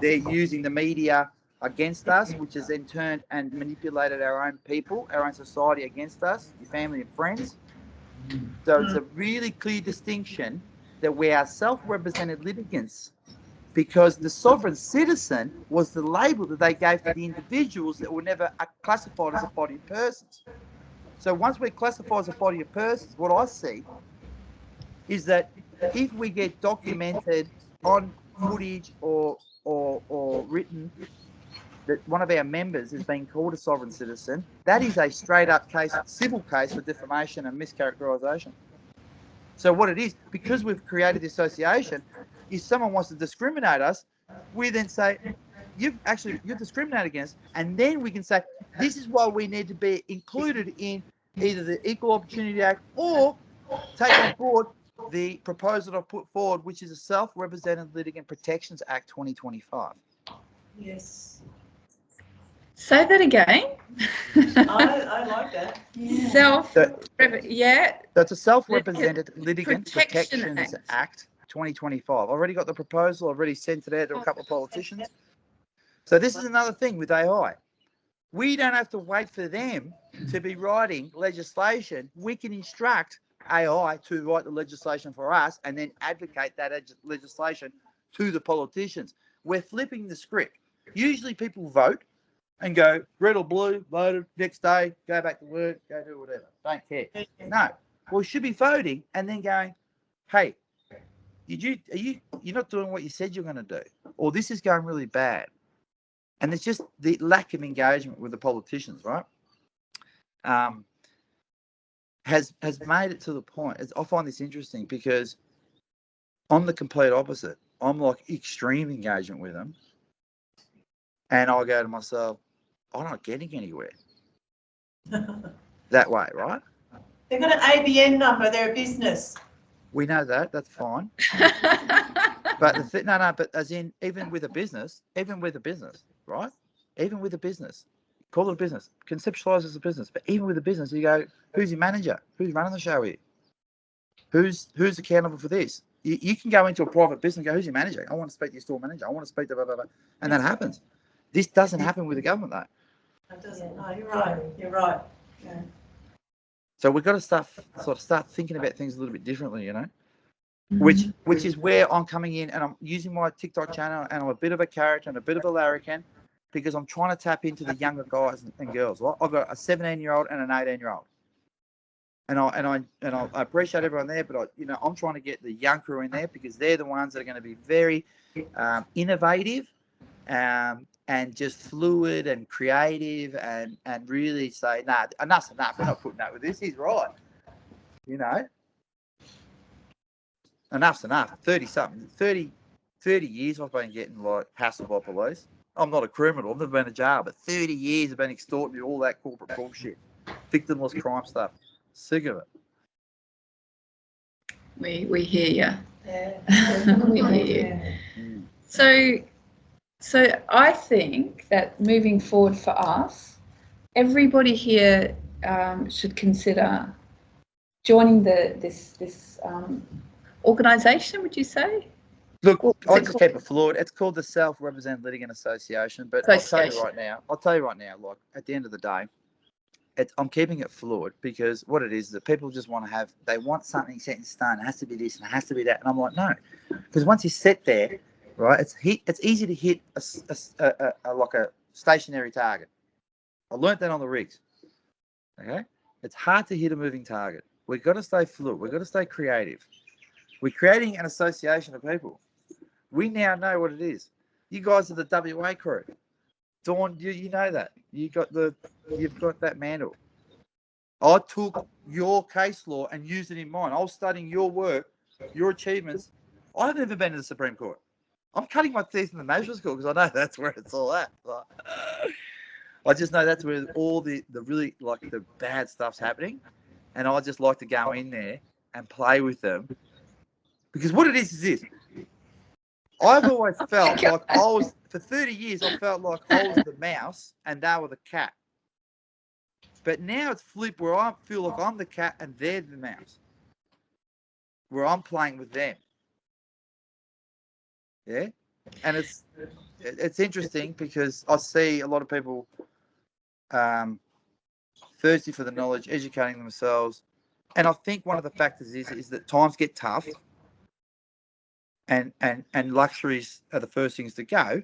they're using the media against us, which has then turned and manipulated our own people, our own society against us, your family and friends. So it's a really clear distinction that we are self-represented litigants, because the sovereign citizen was the label that they gave to the individuals that were never classified as a body of persons. So once we're classified as a body of persons, what I see is that if we get documented on footage or written that one of our members has been called a sovereign citizen, that is a straight up case, civil case for defamation and mischaracterisation. So what it is, because we've created the association, if someone wants to discriminate us, we then say, you're discriminated against, and then we can say, this is why we need to be included in either the Equal Opportunity Act or take on board the proposal I put forward, which is a Self-Represented Litigant Protections Act 2025. Yes. Say that again. I like that. So it's a Self-Represented Litigant Protection Protections Act 2025. I've already got the proposal. I've already sent it out to a couple of politicians. So this is another thing with AI. We don't have to wait for them to be writing legislation. We can instruct AI to write the legislation for us and then advocate that legislation to the politicians. We're flipping the script. Usually people vote and go red or blue, voted, next day, go back to work, go do whatever. Don't care. No. Well, we should be voting and then going, hey, you're not doing what you said you're going to do, or this is going really bad. And it's just the lack of engagement with the politicians, right? Has made it to the point. I find this interesting because I'm the complete opposite. I'm like extreme engagement with them. And I go to myself, I'm not getting anywhere that way, right? They've got an ABN number. They're a business. We know that. That's fine. But but as in, even with a business, right? Even with a business, call it a business, conceptualize it as a business. But even with a business, you go, who's your manager? Who's running the show here? Who's accountable for this? You can go into a private business and go, who's your manager? I want to speak to your store manager. I want to speak to blah, blah, blah. And that happens. This doesn't happen with the government, though. It doesn't. No, you're right. Yeah. So we've got to start thinking about things a little bit differently, you know, which is where I'm coming in, and I'm using my TikTok channel, and I'm a bit of a character and a bit of a larrikin, because I'm trying to tap into the younger guys and girls. Right? I've got a 17-year-old and an 18-year-old, and I appreciate everyone there, but I'm trying to get the young crew in there, because they're the ones that are going to be very innovative, and just fluid and creative, and really say, nah, enough's enough. We're not putting up with this. He's right. You know, enough's enough. 30 years I've been getting like hassled by police. I'm not a criminal. I've never been to jail, but 30 years I've been extorting all that corporate bullshit, victimless crime stuff. Sick of it. We hear you. Yeah. We hear you. So I think that moving forward for us, everybody here should consider joining this organisation, would you say? Look, What was I it just called? keep it fluid. It's called the Self-Represented Litigant Association. But Association. I'll tell you right now, like at the end of the day, I'm keeping it fluid because what it is that people just want to have, they want something set in stone. It has to be this and it has to be that. And I'm like, no, because once you sit there, right, it's easy to hit like a stationary target. I learnt that on the rigs. Okay, it's hard to hit a moving target. We've got to stay fluid. We've got to stay creative. We're creating an association of people. We now know what it is. You guys are the WA crew. Dawn, you know that. You've got that mantle. I took your case law and used it in mine. I was studying your work, your achievements. I've never been to the Supreme Court. I'm cutting my teeth in the Magistrates Court because I know that's where it's all at. I just know that's where all the really like the bad stuff's happening, and I just like to go in there and play with them because what it is this. I've always felt like I was, for 30 years, I felt like I was the mouse and they were the cat. But now it's flipped where I feel like I'm the cat and they're the mouse. Where I'm playing with them. Yeah? And it's interesting because I see a lot of people thirsty for the knowledge, educating themselves. And I think one of the factors is that times get tough. And luxuries are the first things to go,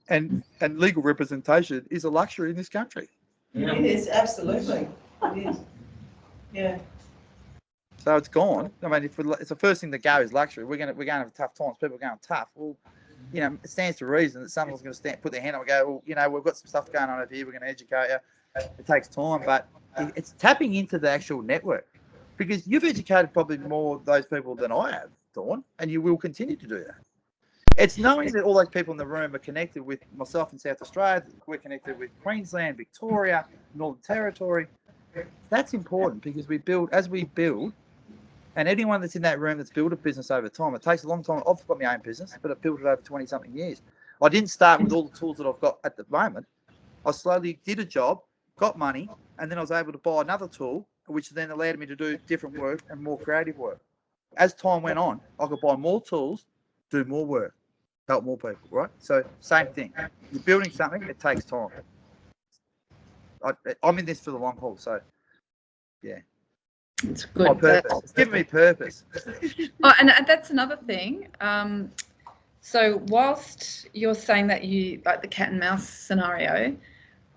and legal representation is a luxury in this country. It is, absolutely. It is. Yeah. So it's gone. I mean, if it's the first thing to go is luxury, we're going to have tough times. People are going tough. Well, you know, it stands to reason that someone's going to put their hand up and go, well, you know, we've got some stuff going on over here. We're going to educate you. It takes time, but it's tapping into the actual network because you've educated probably more of those people than I have, Dawn, and you will continue to do that. It's knowing that all those people in the room are connected with myself in South Australia. We're connected with Queensland, Victoria, Northern Territory. That's important because as we build, and anyone that's in that room that's built a business over time, it takes a long time. I've got my own business, but I've built it over 20-something years. I didn't start with all the tools that I've got at the moment. I slowly did a job, got money, and then I was able to buy another tool, which then allowed me to do different work and more creative work. As time went on, I could buy more tools, do more work, help more people, right? So same thing. You're building something, it takes time. I'm in this for the long haul, so yeah. It's good. My purpose. It's given me purpose. Oh, and that's another thing. So whilst you're saying that you like the cat and mouse scenario,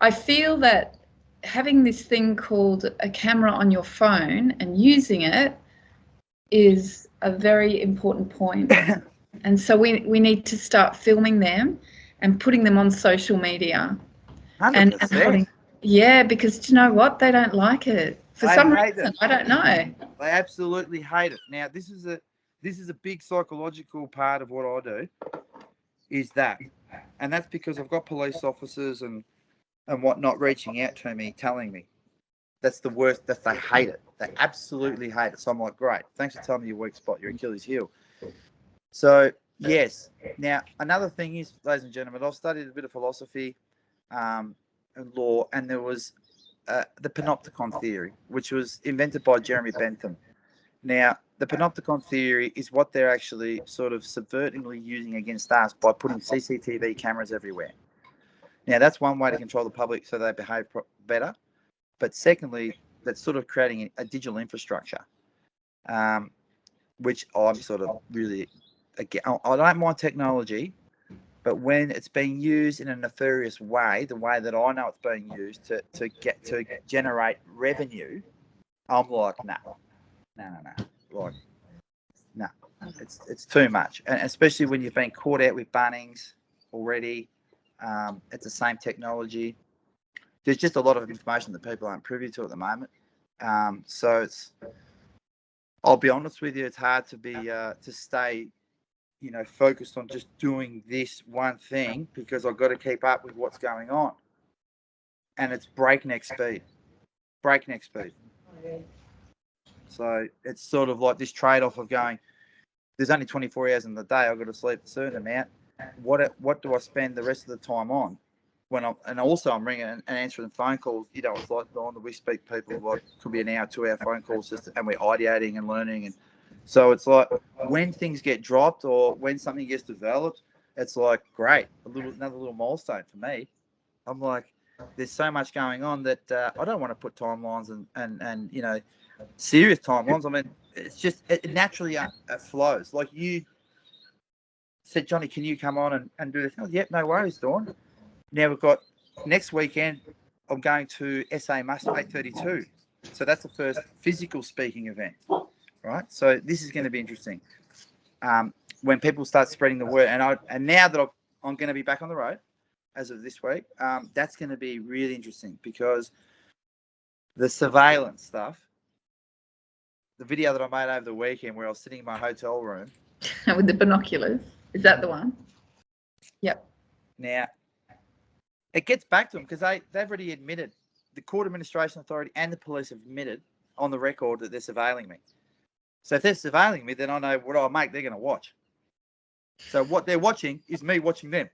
I feel that having this thing called a camera on your phone and using it is a very important point. And so we need to start filming them and putting them on social media. 100%. Yeah, because do you know what? They don't like it. For some reason, I don't know. They absolutely hate it. Now, this is a big psychological part of what I do, is that. And that's because I've got police officers and whatnot reaching out to me, telling me that's the worst, that they hate it. They absolutely hate it. So I'm like, great, thanks for telling me your weak spot, your Achilles heel. So, yes. Now, another thing is, ladies and gentlemen, I've studied a bit of philosophy and law, and there was the panopticon theory, which was invented by Jeremy Bentham. Now, the panopticon theory is what they're actually sort of subvertingly using against us by putting CCTV cameras everywhere. Now, that's one way to control the public so they behave better. But secondly, that's sort of creating a digital infrastructure, which I'm sort of really, again, I don't mind technology, but when it's being used in a nefarious way, the way that I know it's being used to generate revenue, I'm like, no. Like, no, it's too much, and especially when you've been caught out with Bunnings already. It's the same technology. There's just a lot of information that people aren't privy to at the moment. So I'll be honest with you, it's hard to stay, focused on just doing this one thing because I've got to keep up with what's going on. And it's breakneck speed. So it's sort of like this trade-off of going, there's only 24 hours in the day, I've got to sleep a certain amount. What do I spend the rest of the time on? And also I'm ringing and answering phone calls. It's like we speak people like could be an hour, 2 hour phone calls and we're ideating and learning and So it's like when things get dropped or when something gets developed, it's like great, another little milestone for me. I'm like, there's so much going on that I don't want to put timelines and you know, serious timelines. I mean, it's just it naturally flows. Like you said, Johnny, can you come on and do this? Oh, yep, no worries, Dawn. Now we've got next weekend. I'm going to SA Muster 832, so that's the first physical speaking event, right? So this is going to be interesting. When people start spreading the word, and now that I'm going to be back on the road as of this week, that's going to be really interesting because the surveillance stuff, the video that I made over the weekend where I was sitting in my hotel room with the binoculars, is that the one? Yep. Now, it gets back to them because they've already admitted, the Court Administration Authority and the police have admitted on the record that they're surveilling me. So if they're surveilling me, then I know what I make, they're going to watch. So what they're watching is me watching them.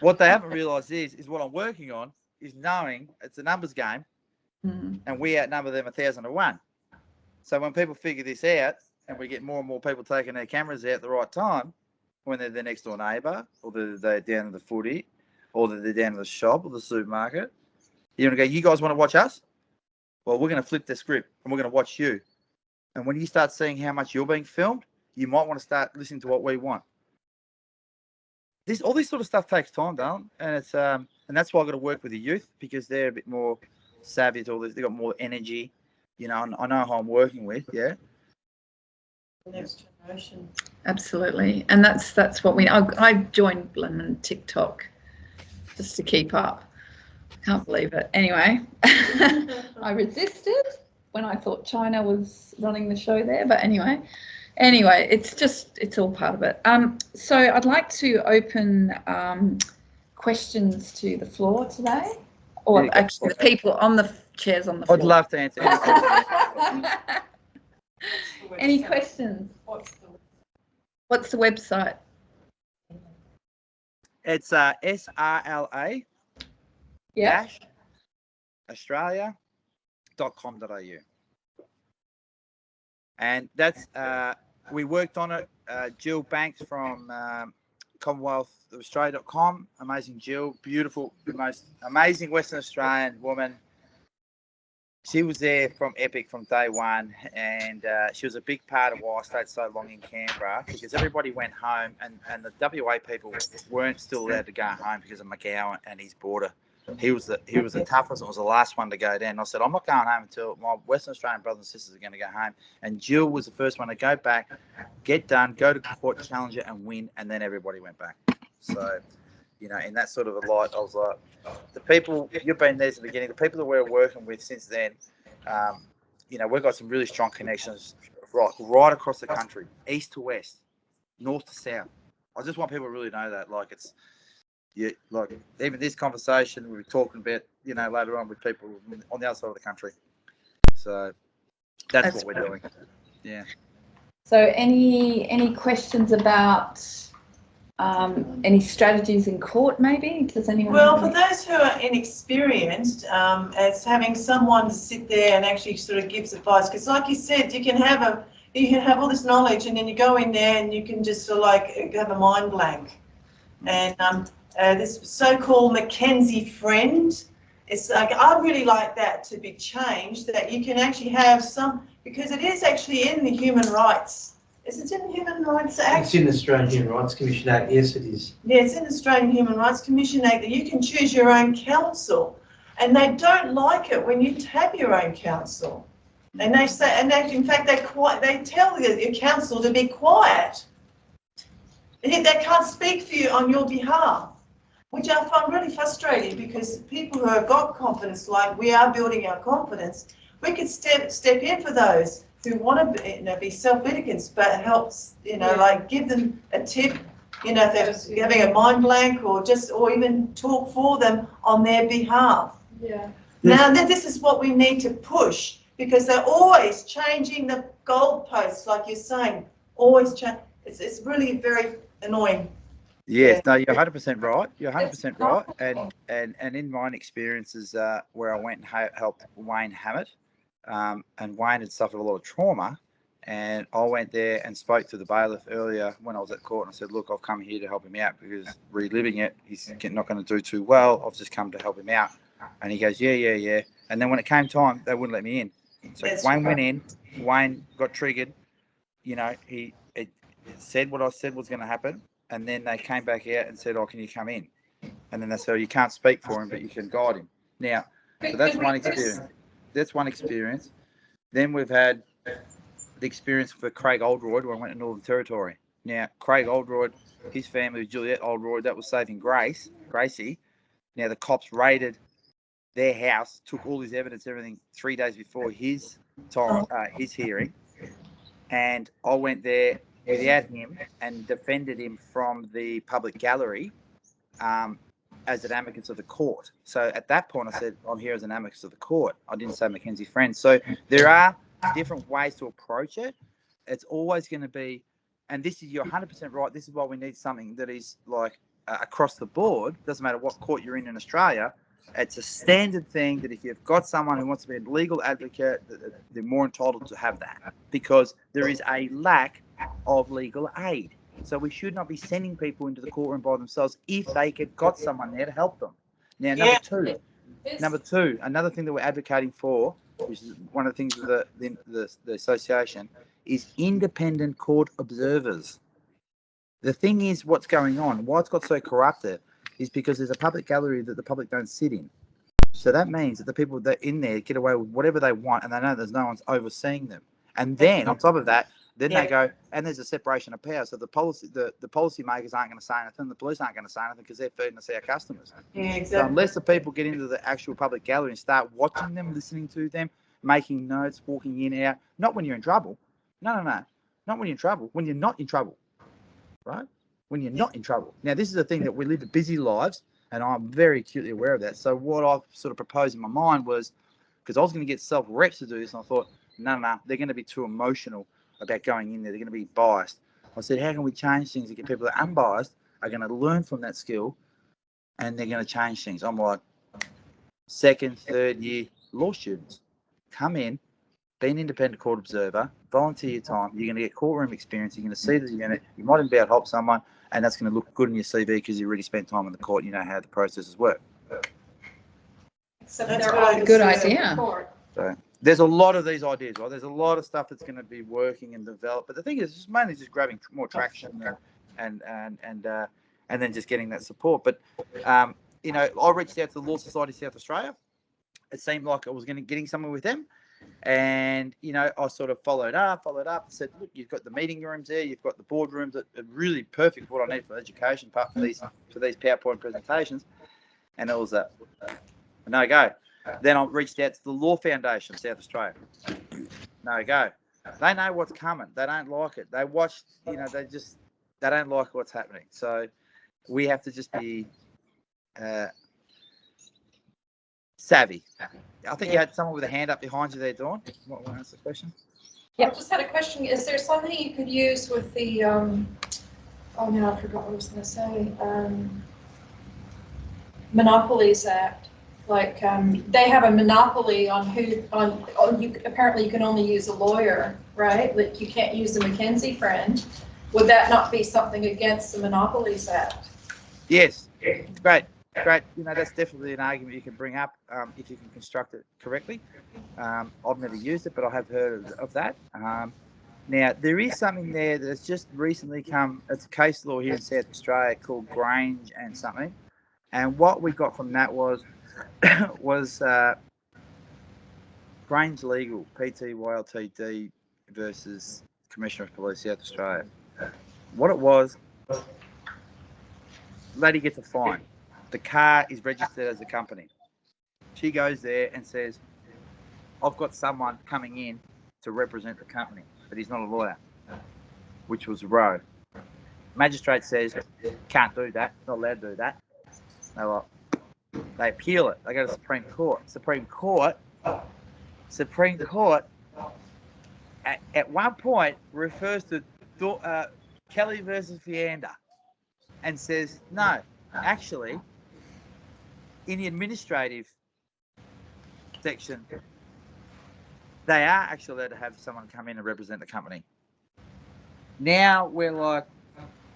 What they haven't realised is what I'm working on is knowing it's a numbers game, and we outnumber them 1,000 to 1. So when people figure this out, and we get more and more people taking their cameras out at the right time, when they're their next door neighbour, or they're down at the footy, or they're down at the shop or the supermarket, you're going to go, you guys want to watch us? Well, we're going to flip the script, and we're going to watch you. And when you start seeing how much you're being filmed, you might want to start listening to what we want. All this sort of stuff takes time, Darren, and it's and that's why I've got to work with the youth because they're a bit more savvy to all this. They've got more energy, you know. And I know who I'm working with, yeah. The next generation. Absolutely, and that's what I joined Blenheim TikTok just to keep up. I can't believe it. Anyway, I resisted when I thought China was running the show there, but anyway, it's all part of it. So I'd like to open questions to the floor today, or Yeah, actually the people on the chairs on the floor. I'd love to answer any questions. Any questions? What's the website? It's SRLA dash Australia.com.au. And that's we worked on it. Jill Banks from Commonwealth of Australia.com. Amazing Jill, beautiful, the most amazing Western Australian woman. She was there from Epic from day one, and she was a big part of why I stayed so long in Canberra, because everybody went home, and the WA people weren't still allowed to go home because of McGowan and his border. He was the toughest and was the last one to go down. And I said, I'm not going home until my Western Australian brothers and sisters are going to go home. And Jill was the first one to go back, get done, go to court, challenge it, and win. And then everybody went back. So, you know, in that sort of a light, I was like, the people, you've been there since the beginning, the people that we're working with since then, you know, we've got some really strong connections right across the country, east to west, north to south. I just want people to really know that, like, it's, yeah, like even this conversation we're talking about, you know, later on with people on the other side of the country. So that's what we're doing. Yeah. So any questions about any strategies in court, maybe? Does anyone? Well, for those who are inexperienced, as having someone to sit there and actually sort of gives advice, because like you said, you can have all this knowledge and then you go in there and you can just sort of like have a mind blank. And this so-called Mackenzie friend, it's like, I really like that to be changed, that you can actually have some, because it is actually in the Human Rights. Is it in the Human Rights Act? It's in the Australian Human Rights Commission Act, yes it is. Yeah, it's in the Australian Human Rights Commission Act that you can choose your own counsel, and they don't like it when you have your own counsel. And they say, and they, in fact, they tell your counsel to be quiet. They can't speak for you on your behalf, which I find really frustrating, because people who have got confidence, like we are building our confidence, we could step in for those who want to be, you know, be self-litigants, but it helps, you know, like give them a tip, you know, if they're having a mind blank, or even talk for them on their behalf. Yeah. Now, this is what we need to push, because they're always changing the goalposts, like you're saying, always change. It's really very annoying. Yes, no, you're 100% right. You're 100% right. And in my experiences where I went and helped Wayne Hammett, and Wayne had suffered a lot of trauma, and I went there and spoke to the bailiff earlier when I was at court, and I said, look, I've come here to help him out because reliving it, he's not going to do too well. I've just come to help him out. And he goes, yeah. And then when it came time, they wouldn't let me in. So Wayne went in. Wayne got triggered. You know, it said what I said was going to happen. And then they came back out and said, oh, can you come in? And then they said, oh, you can't speak for him, but you can guide him. Now, so that's one experience. Then we've had the experience for Craig Oldroyd when I went to Northern Territory. Now, Craig Oldroyd, his family was Juliet Oldroyd, that was saving Gracie. Now, the cops raided their house, took all his evidence, everything, 3 days before his hearing. And I went there without him and defended him from the public gallery as an amicus of the court. So at that point, I said, I'm here as an amicus of the court. I didn't say Mackenzie Friend. So there are different ways to approach it. It's always going to be, and this is, you're 100% right, this is why we need something that is like across the board. Doesn't matter what court you're in Australia. It's a standard thing that if you've got someone who wants to be a legal advocate, they're more entitled to have that because there is a lack of legal aid. So we should not be sending people into the courtroom by themselves if they got someone there to help them. Now, number two, another thing that we're advocating for, which is one of the things with the association, is independent court observers. The thing is, what's going on, why it's got so corrupted, is because there's a public gallery that the public don't sit in. So that means that the people that are in there get away with whatever they want, and they know there's no one's overseeing them. And then on top of that, then they go, and there's a separation of power. So the policy makers aren't going to say anything, the police aren't going to say anything because they're feeding us our customers. Yeah, exactly. So unless the people get into the actual public gallery and start watching them, listening to them, making notes, walking in, out, not when you're in trouble. No. Not when you're in trouble. When you're not in trouble, right? When you're not in trouble. Now, this is the thing that we live busy lives, and I'm very acutely aware of that. So what I've sort of proposed in my mind was, because I was going to get self-reps to do this, and I thought, no, they're going to be too emotional about going in there. They're going to be biased. I said, how can we change things to get people that are unbiased, are going to learn from that skill, and they're going to change things? I'm like, second, third year law students, come in, be an independent court observer, volunteer your time. You're going to get courtroom experience. You're going to see the unit. You might even be able to help someone, and that's going to look good in your CV because you already spent time in the court. You know how the processes work. So that's a good idea. So there's a lot of these ideas, right? There's a lot of stuff that's going to be working and developed. But the thing is, it's mainly just grabbing more traction and then just getting that support. But you know, I reached out to the Law Society of South Australia. It seemed like I was getting somewhere with them. And, you know, I sort of followed up, said, look, you've got the meeting rooms there, you've got the boardrooms that are really perfect for what I need for education part for these PowerPoint presentations. And it was a no go. Then I reached out to the Law Foundation of South Australia. No go. They know what's coming. They don't like it. They watch, you know, they don't like what's happening. So we have to just be savvy. I think you had someone with a hand up behind you there, Dawn. Want to answer the question? Yeah, I just had a question. Is there something you could use with the, oh no, I forgot what I was going to say, Monopolies Act? Like, they have a monopoly on apparently you can only use a lawyer, right? Like you can't use a Mackenzie friend. Would that not be something against the Monopolies Act? Yes, great. You know, that's definitely an argument you can bring up if you can construct it correctly. I've never used it, but I have heard of that. Now, there is something there that's just recently come. It's a case law here in South Australia called Grange and something. And what we got from that was Grange Legal, PTYLTD versus Commissioner of Police South Australia. What it was, lady gets a fine. The car is registered as a company. She goes there and says, I've got someone coming in to represent the company, but he's not a lawyer, which was Roe. Magistrate says, can't do that, not allowed to do that. They appeal it. They go to Supreme Court. Supreme Court at one point refers to Kelly versus Fiander. and says, no, actually, in the administrative section, they are actually allowed to have someone come in and represent the company. Now we're like,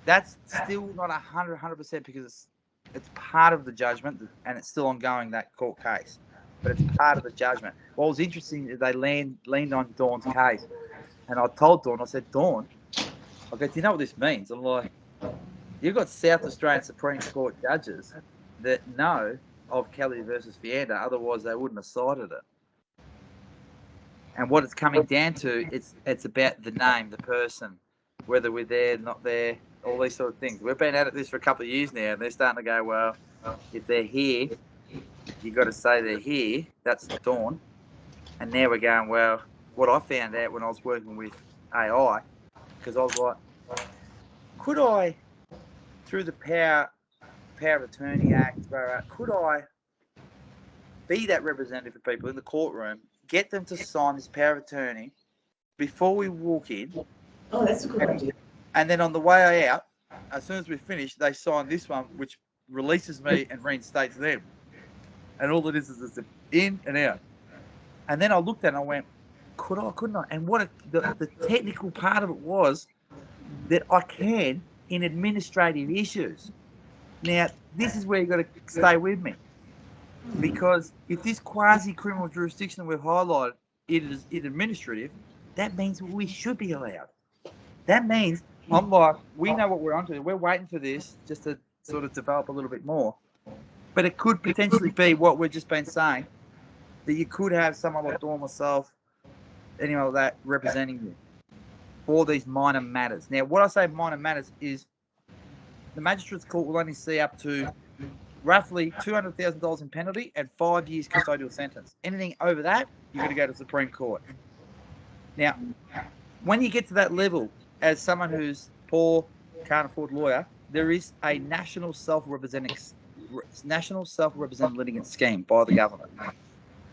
that's still not 100% because it's part of the judgment and it's still ongoing, that court case. But it's part of the judgment. What was interesting is they leaned on Dawn's case. And I told Dawn, I said, Dawn, I go, do you know what this means? I'm like, you've got South Australian Supreme Court judges that know of Kelly versus Fienda, otherwise they wouldn't have cited it. And what it's coming down to, it's about the name, the person, whether we're there, not there, all these sort of things. We've been at this for a couple of years now, and they're starting to go, well, if they're here, you've got to say they're here. That's Dawn. And now we're going, well, what I found out when I was working with AI, because I was like, could I, through the Power of Attorney Act, could I be that representative for people in the courtroom, get them to sign this power of attorney before we walk in? Oh, that's a good idea. And then on the way out, as soon as we finish, they sign this one, which releases me and reinstates them. And all it is it's in and out. And then I looked at it and I went, could I, couldn't I? And what the technical part of it was that I can in administrative issues. Now, this is where you've got to stay with me. Because if this quasi-criminal jurisdiction we've highlighted, it is administrative, that means we should be allowed. That means, I'm like, we know what we're onto. We're waiting for this just to sort of develop a little bit more. But it could potentially be what we've just been saying, that you could have someone like Dawn, myself, anyone like that representing you for these minor matters. Now, what I say minor matters is the Magistrates Court will only see up to roughly $200,000 in penalty and 5 years custodial sentence. Anything over that, you've got to go to the Supreme Court. Now, when you get to that level, as someone who's poor, can't afford a lawyer, there is a national self-representing litigant scheme by the government.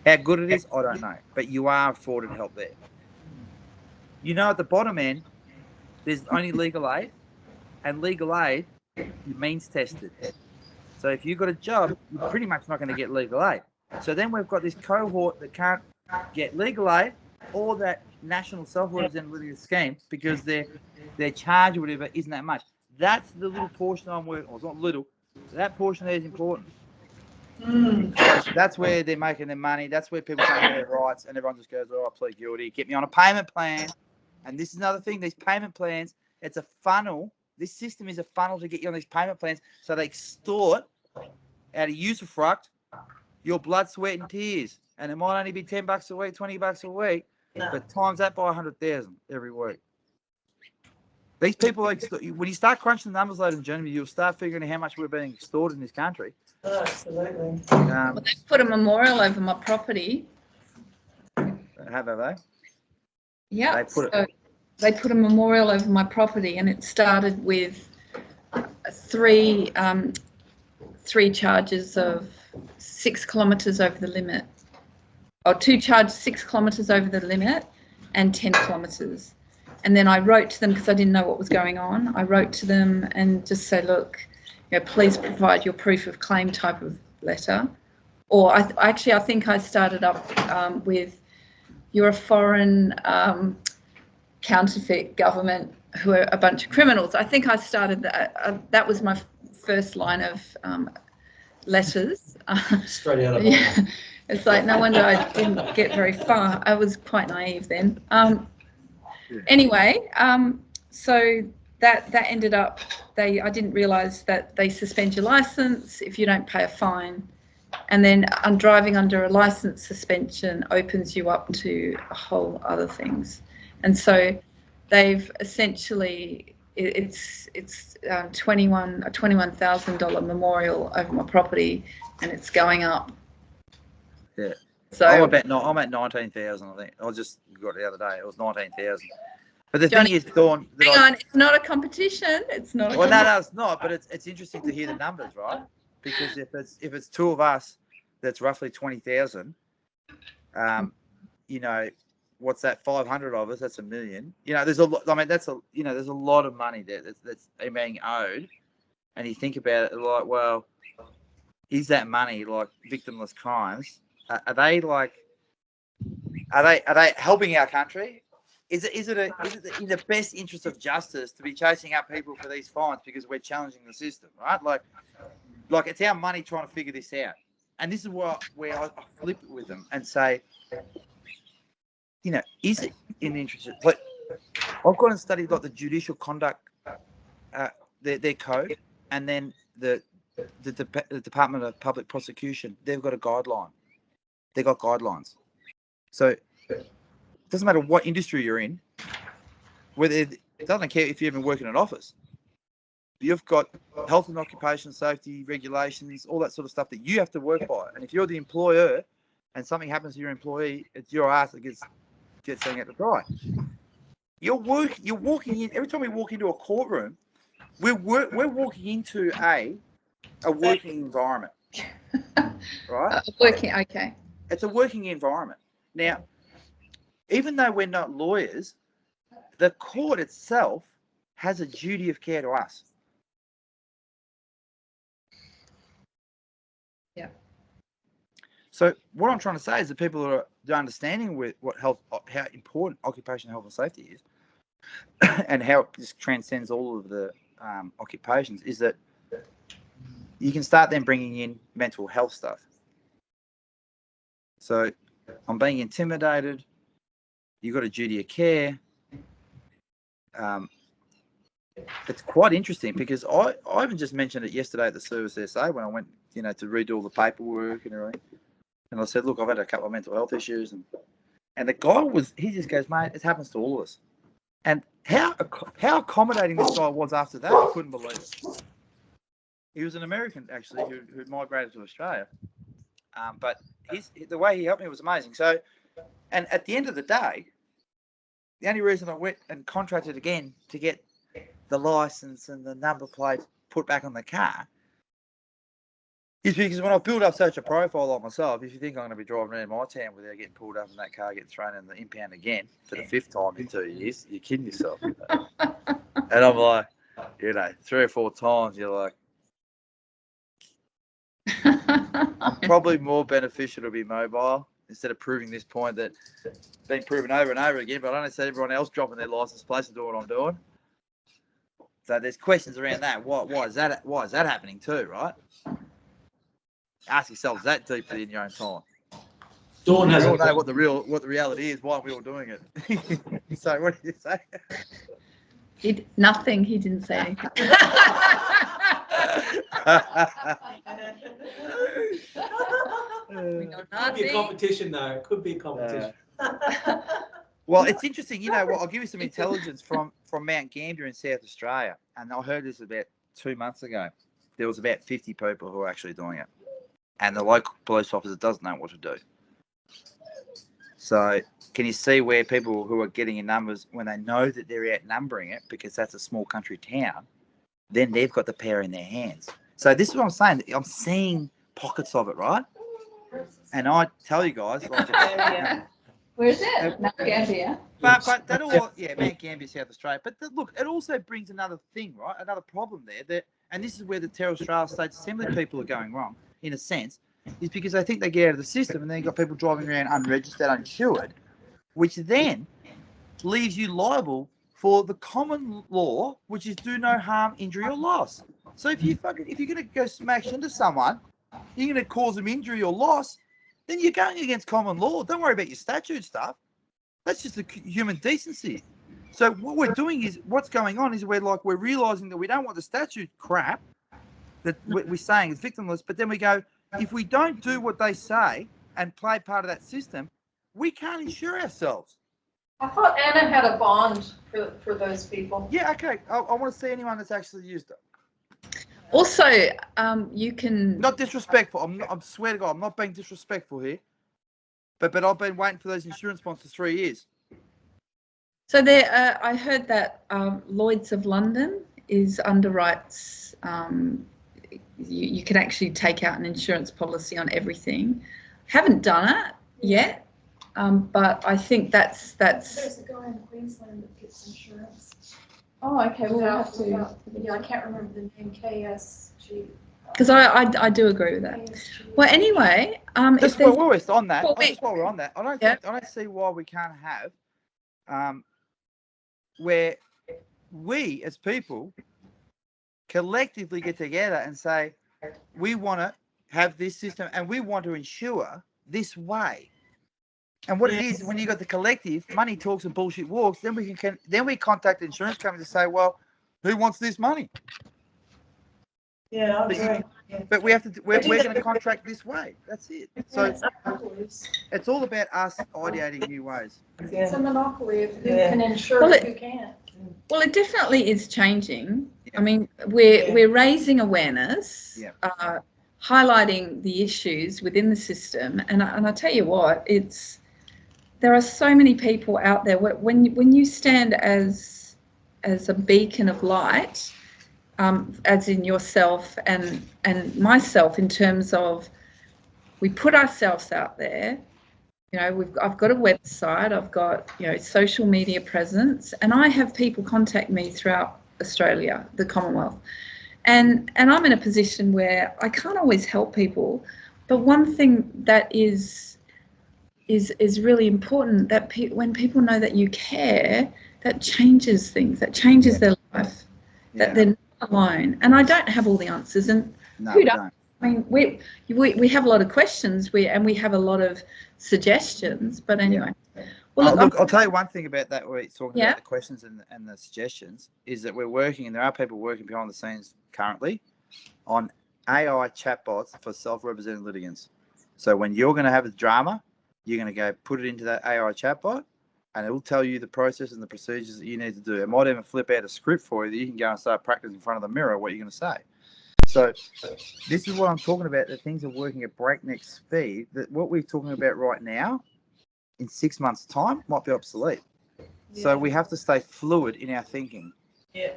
How good it is, I don't know, but you are afforded help there. You know, at the bottom end, there's only legal aid, and legal aid, you're means tested. So if you've got a job, you're pretty much not going to get legal aid. So then we've got this cohort that can't get legal aid or that national self-represented litigant scheme because their charge or whatever isn't that much. That's the little portion I'm working on. It's not little. That portion there is important. That's where they're making their money. That's where people take their rights, and everyone just goes, "Oh, I plead guilty. Get me on a payment plan." And this is another thing. These payment plans, it's a funnel. This system is a funnel to get you on these payment plans, so they extort out of usufruct your blood, sweat, and tears. And it might only be $10 a week, $20 a week, but times that by 100,000 every week. These people, when you start crunching the numbers, ladies and gentlemen, you'll start figuring out how much we're being extorted in this country. Oh, absolutely. Well, they put a memorial over my property. Have they? Yeah. They put a memorial over my property, and it started with three charges of 6 kilometres over the limit, or 2 charges 6 kilometres over the limit and 10 kilometres. And then I wrote to them because I didn't know what was going on. I wrote to them and just said, look, please provide your proof of claim type of letter. Or I think I started up with, you're a foreign counterfeit government who are a bunch of criminals. I think I started that. That was my first line of letters. Straight out of It's like, no wonder I didn't get very far. I was quite naive then. Anyway, so that ended up, I didn't realise that they suspend your licence if you don't pay a fine. And then driving under a licence suspension opens you up to a whole other things. And so they've essentially, it's a $21,000 memorial over my property, and it's going up. Yeah. So I'm at 19,000. I think I just got it the other day. It was 19,000. But the Johnny, thing is, Dawn, hang on, it's not a competition. It's not. No, it's not. But it's interesting to hear the numbers, right? Because if it's two of us, that's roughly 20,000. What's that? 500 of us. That's $1 million. There's a lot. I mean, there's a lot of money there that's being owed and you think about it like, well, is that money like victimless crimes? Are they helping our country? Is it in the best interest of justice to be chasing up people for these fines because we're challenging the system, right? Like it's our money trying to figure this out. And this is where I flip it with them and say, is it in the interest of, like, I've gone and studied like the judicial conduct, their code, and then the Department of Public Prosecution, they've got a guideline. They've got guidelines. So it doesn't matter what industry you're in, it doesn't care if you even work in an office. You've got health and occupation safety regulations, all that sort of stuff that you have to work by. And if you're the employer and something happens to your employee, it's your ass that gets something out to dry. You're walking in, every time we walk into a courtroom, we're walking into a working environment, right? Okay. It's a working environment. Now, even though we're not lawyers, the court itself has a duty of care to us. Yeah. So what I'm trying to say is that people are understanding with how important occupational health and safety is, and how this transcends all of the occupations, is that you can start then bringing in mental health stuff. So I'm being intimidated. You've got a duty of care. It's quite interesting because I even just mentioned it yesterday at the Service SA when I went, to redo all the paperwork and everything. And I said, look, I've had a couple of mental health issues. And the guy he just goes, mate, it happens to all of us. And how accommodating this guy was after that, I couldn't believe it. He was an American, actually, who migrated to Australia. But the way he helped me was amazing. So, and at the end of the day, the only reason I went and contracted again to get the license and the number plate put back on the car is because when I build up such a profile like myself, if you think I'm going to be driving around my town without getting pulled up in that car, getting thrown in the impound again for the 5th time in 2 years, you're kidding yourself. And I'm like, 3 or 4 times, you're like, I'm probably more beneficial to be mobile instead of proving this point that been proven over and over again, but I don't see everyone else dropping their license plates to do what I'm doing. So there's questions around that. Why is that happening too, right? Ask yourselves that deeply in your own time. Dawn has we all know what the reality is. Why are we all doing it? So what did you say? Nothing. He didn't say anything. Could be a competition, though. It could be a competition. Well, it's interesting. I'll give you some intelligence from Mount Gambier in South Australia, and I heard this about 2 months ago. There was about 50 people who were actually doing it, and the local police officer doesn't know what to do. So can you see where people who are getting in numbers, when they know that they're outnumbering it because that's a small country town, then they've got the power in their hands. So this is what I'm saying. I'm seeing pockets of it, right? And I tell you guys, Where's it? Mount Gambier. But that all, Mount Gambier, South Australia. But look, it also brings another thing, right? Another problem there. And this is where the Terra Australia State Assembly people are going wrong, in a sense, is because they think they get out of the system, and then you've got people driving around unregistered, uninsured, which then leaves you liable for the common law, which is do no harm, injury, or loss. So if you're going to go smash into someone, you're going to cause them injury or loss, then you're going against common law. Don't worry about your statute stuff. That's just the human decency. So what we're doing is, what's going on is we're realising that we don't want the statute crap that we're saying is victimless, but then we go, if we don't do what they say and play part of that system, we can't insure ourselves. I thought Anna had a bond for those people. Yeah, okay. I want to see anyone that's actually used it. Also, you can... Not disrespectful. I swear to God, I'm not being disrespectful here. But I've been waiting for those insurance bonds for 3 years. So there, I heard that Lloyd's of London underwrites. You can actually take out an insurance policy on everything. Haven't done it yet, but I think that's. There's a guy in Queensland that gets insurance. Oh, okay, we'll have to, yeah, I can't remember the name, KSG. Because I do agree with that. KSG. Well, anyway, Just if there's, while we're on that, well, just while we're on that, I don't see why we can't have where we as people collectively get together and say we want to have this system and we want to ensure this way. And what it is, when you got the collective, money talks and bullshit walks, then we contact the insurance company to say, well, who wants this money? Yeah, I agree. But we have to. We're going to contract this way. That's it. So it's all about us ideating new ways. It's a monopoly of who Yeah. can insure Well, and who can't. well, it definitely is changing. Yeah. I mean, we're raising awareness, Yeah. highlighting the issues within the system, and I tell you what, there are so many people out there. When you stand as a beacon of light, as in yourself and myself, in terms of we put ourselves out there. You know, I've got a website, I've got, you know, social media presence, and I have people contact me throughout Australia, the Commonwealth, and I'm in a position where I can't always help people, but one thing that is really important, that when people know that you care, that changes things, that changes their life, that they're not alone. And I don't have all the answers, and No, who we does? don't. I mean, we have a lot of questions, we have a lot of suggestions, but anyway. Well, Look, I'll tell you one thing about that. We're talking Yeah. about the questions and the suggestions. Is that we're working, and there are people working behind the scenes currently on AI chatbots for self-represented litigants. So when you're going to have a drama, you're going to go put it into that AI chatbot, and it will tell you the process and the procedures that you need to do. It might even flip out a script for you that you can go and start practicing in front of the mirror what you're going to say. So this is what I'm talking about, that things are working at breakneck speed, that what we're talking about right now in 6 months' time might be obsolete. So we have to stay fluid in our thinking. Yeah.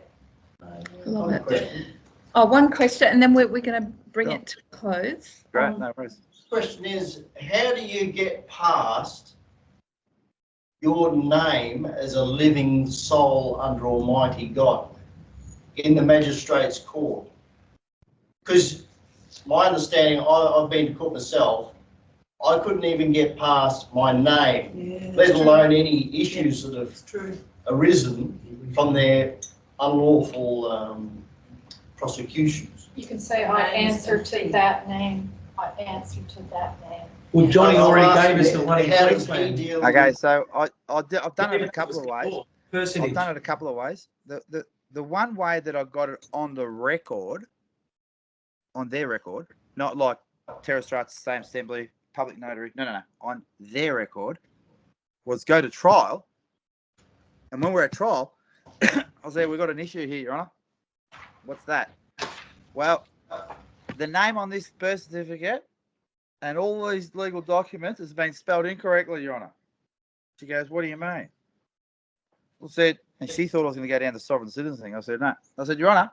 Love it. Oh, one question, and then we're going to bring Sure. it to a close. Great, no worries. Question is, how do you get past your name as a living soul under Almighty God in the magistrate's court? Because my understanding, I've been to court myself, I couldn't even get past my name, let alone any issues that have arisen from their unlawful prosecutions. You can say, I answer to that name. I answer to that name. Well, Johnny So I'm already asking gave us the one in how does he Queensland. deal Okay, with- so I've done it a couple of ways. Personage. I've done it a couple of ways. The one way that I got it on the record, on their record, not like Terra Strats, same assembly, public notary, no, on their record, was go to trial. And when we're at trial, I was there, we've got an issue here, Your Honour. What's that? Well, the name on this birth certificate and all these legal documents has been spelled incorrectly, Your Honour. She goes, what do you mean? I said, and she thought I was going to go down the sovereign citizen thing. I said, no. I said, Your Honour,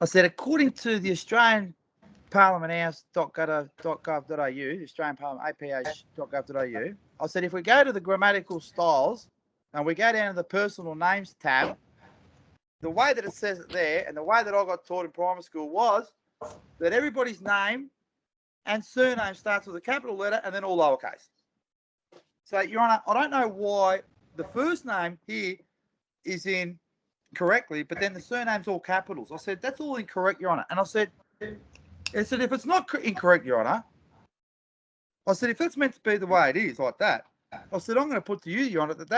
I said, according to the Australian Parliament House.gov.au, Australian Parliament aph.gov.au, I said, if we go to the grammatical styles and we go down to the personal names tab, the way that it says it there and the way that I got taught in primary school was that everybody's name and surname starts with a capital letter and then all lowercase. So, Your Honour, I don't know why the first name here is in correctly, but then the surname's all capitals. I said, that's all incorrect, Your Honour. And I said, if it's not incorrect, Your Honour, I said, if it's meant to be the way it is, like that, I said, I'm going to put to you, Your Honour, that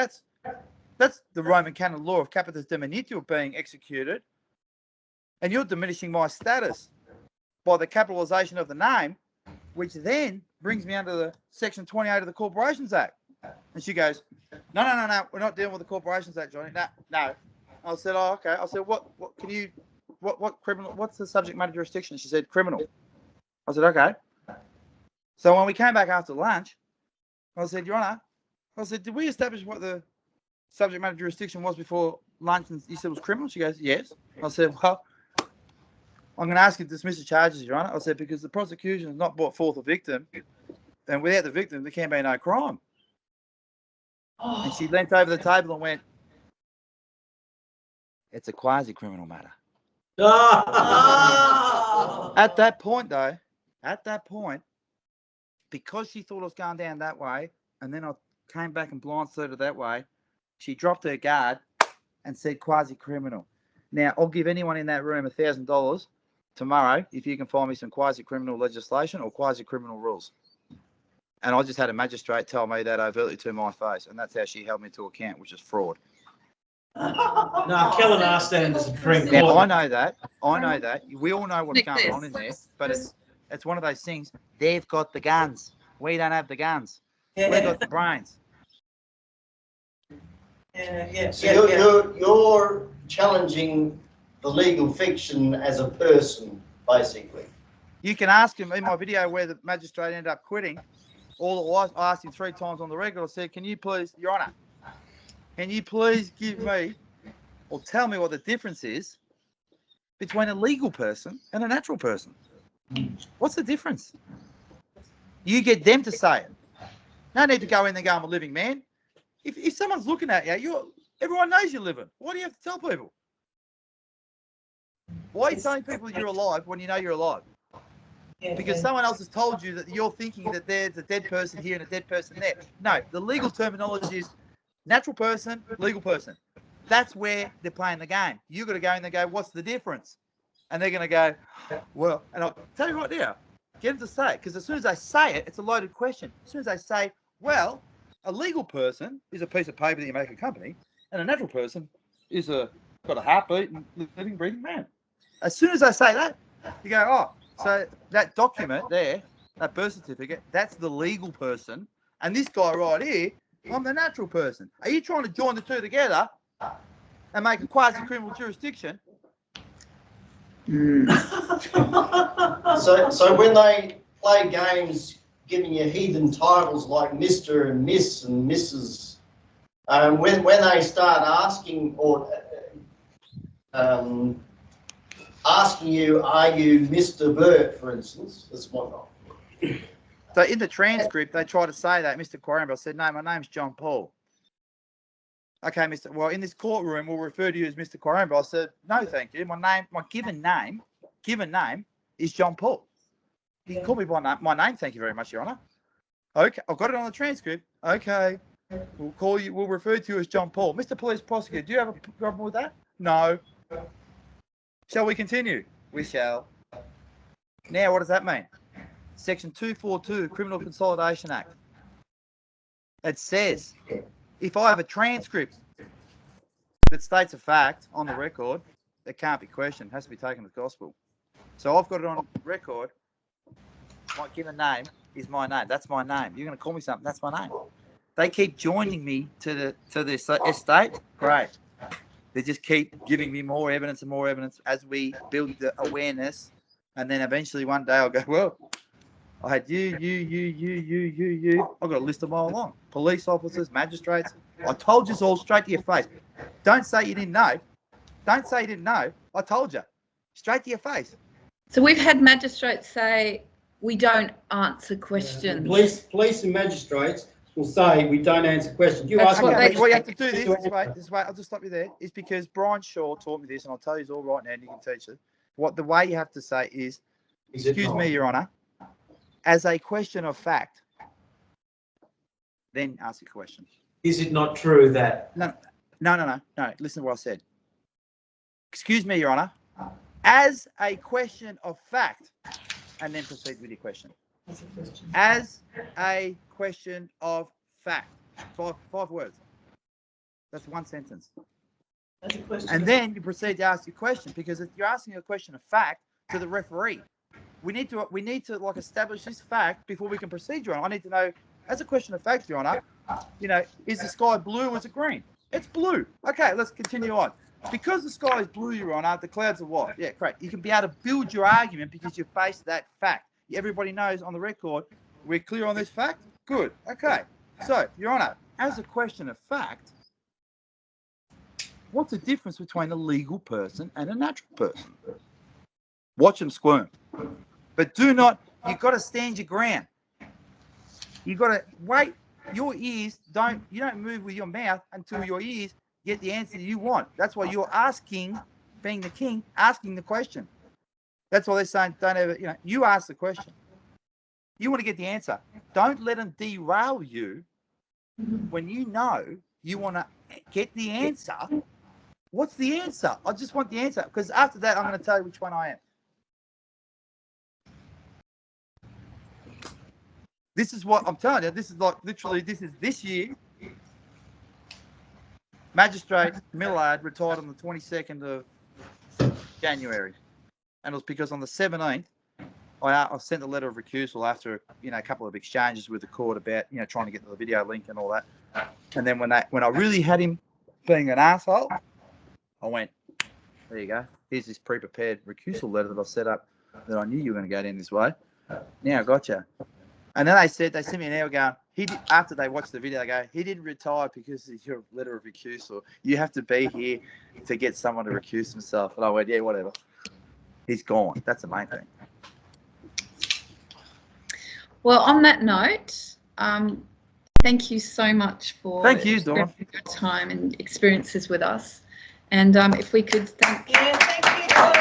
that's the Roman canon law of capitis diminutio being executed, and you're diminishing my status by the capitalisation of the name, which then brings me under the Section 28 of the Corporations Act. And she goes, no, we're not dealing with the Corporations Act, Johnny. No. I said, oh, okay. I said, what can you, what criminal, what's the subject matter jurisdiction? She said, criminal. I said, okay. So when we came back after lunch, I said, Your Honour, I said, did we establish what the subject matter jurisdiction was before lunch? And you said it was criminal? She goes, yes. I said, well, I'm going to ask you to dismiss the charges, Your Honour. I said, because the prosecution has not brought forth a victim, and without the victim, there can be no crime. And she leant over the table and went, it's a quasi-criminal matter. Ah! At that point, though, because she thought I was going down that way, and then I came back and blindsided that way, she dropped her guard and said quasi-criminal. Now, I'll give anyone in that room $1,000 tomorrow if you can find me some quasi-criminal legislation or quasi-criminal rules. And I just had a magistrate tell me that overtly to my face, and that's how she held me to account, which is fraud. No, Kellen asked that in the Supreme Now, Court. I know that. We all know what's going on in there, but it's one of those things. They've got the guns. We don't have the guns. We've got the brains. So you're challenging the legal fiction as a person, basically. You can ask him in my video where the magistrate ended up quitting. All it was, I asked him 3 times on the record. I said, "Can you please, Your Honour, can you please give me or tell me what the difference is between a legal person and a natural person? What's the difference?" You get them to say it. No need to go in there and go, "I'm a living man." If someone's looking at you, everyone knows you're living. Why do you have to tell people? Why are you telling people you're alive when you know you're alive? Because someone else has told you that you're thinking that there's a dead person here and a dead person there. No, the legal terminology is natural person, legal person. That's where they're playing the game. You've got to go in there and go, "What's the difference?" And they're going to go, "Well," and I'll tell you right now, get them to say it, because as soon as they say it, it's a loaded question. As soon as they say, "Well, a legal person is a piece of paper that you make a company, and a natural person is got a heartbeat and living, breathing man." As soon as they say that, you go, "Oh, so that document there, that birth certificate, that's the legal person, and this guy right here, I'm the natural person." Are you trying to join the two together and make a quasi-criminal jurisdiction? So when they play games giving you heathen titles like Mr. and Miss and Mrs., when they start asking asking you, "Are you Mr. Burt," for instance, that's whatnot. So in the transcript, they try to say that, "Mr. Quarrenberg." I said, "No, my name's John Paul." "Okay, Mr. Well, in this courtroom, we'll refer to you as Mr. Quarrenberg." I said, "No, thank you. My given name is John Paul. You can call me by my name, thank you very much, Your Honour." "Okay, I've got it on the transcript." "Okay, we'll refer to you as John Paul." "Mr. Police Prosecutor, do you have a problem with that?" "No." "Shall we continue?" "We shall." Now, what does that mean? Section 242, Criminal Consolidation Act. It says, if I have a transcript that states a fact on the record, it can't be questioned. It has to be taken as gospel. So I've got it on record. My given name is my name. That's my name. You're going to call me something. That's my name. They keep joining me to this estate. Great. They just keep giving me more evidence and more evidence as we build the awareness. And then eventually one day I'll go, "Well, I had you. I've got a list of all along. Police officers, magistrates. I told you all straight to your face. Don't say you didn't know. Don't say you didn't know. I told you. Straight to your face." So we've had magistrates say we don't answer questions. Police and magistrates will say we don't answer questions. You That's ask what me they- Well, you have to do this way. I'll just stop you there. It's because Brian Shaw taught me this, and I'll tell you all right now, and you can teach it. The way you have to say is, "Excuse me, Your Honour, as a question of fact," then ask a question. Is it not true that? No. Listen to what I said. "Excuse me, Your Honour, as a question of fact," and then proceed with your question. As a question of fact. 5 words. That's one sentence. That's a question. And then you proceed to ask your question, because if you're asking a question of fact to the referee, we need to like establish this fact before we can proceed, Your Honour. I need to know, as a question of fact, Your Honour, is the sky blue or is it green? It's blue. Okay, let's continue on. Because the sky is blue, Your Honour, the clouds are white. Yeah, great. You can be able to build your argument because you face that fact. Everybody knows on the record, we're clear on this fact? Good. Okay. So, Your Honour, as a question of fact, what's the difference between a legal person and a natural person? Watch them squirm. But you've got to stand your ground. You've got to wait. Your ears you don't move with your mouth until your ears get the answer you want. That's why you're asking, being the king, asking the question. That's why they're saying, don't ever, you ask the question. You want to get the answer. Don't let them derail you when you know you want to get the answer. What's the answer? I just want the answer, because after that, I'm going to tell you which one I am. This is what I'm telling you. This is like literally, this year. Magistrate Millard retired on the 22nd of January. And it was because on the 17th, I sent a letter of recusal after, a couple of exchanges with the court about, trying to get the video link and all that. And then when I really had him being an asshole, I went, there you go. Here's this pre-prepared recusal letter that I set up that I knew you were going to go down this way. Now I got you. And then they sent me an email going, after they watched the video, they go, he didn't retire because of your letter of recusal. You have to be here to get someone to recuse himself. And I went, yeah, whatever. He's gone. That's the main thing. Well, on that note, thank you so much for Thank you, Dawn. your time and experiences with us. And if we could thank... Yeah, thank you, Dawn.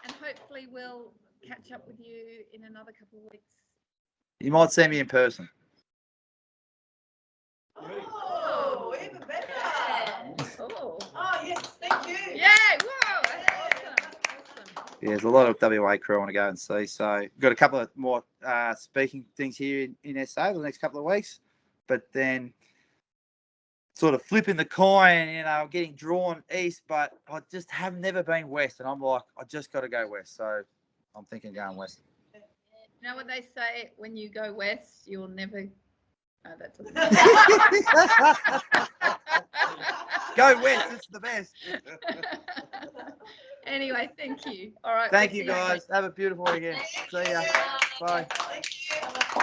And hopefully we'll catch up with you in another couple of weeks. You might see me in person. Oh, even better. Oh. Oh, yes, thank you. Yeah, whoa, that's awesome. Yeah, there's a lot of WA crew I want to go and see. So we've got a couple of more speaking things here in SA the next couple of weeks. But then sort of flipping the coin, getting drawn east, but I just have never been west. And I'm like, I just got to go west. So I'm thinking going west. You know what they say, when you go west, you'll never... Oh, that's Go west, it's the best. Anyway, thank you. All right. Thank we'll you, see guys. Have a beautiful weekend. See ya. Bye. Thank you.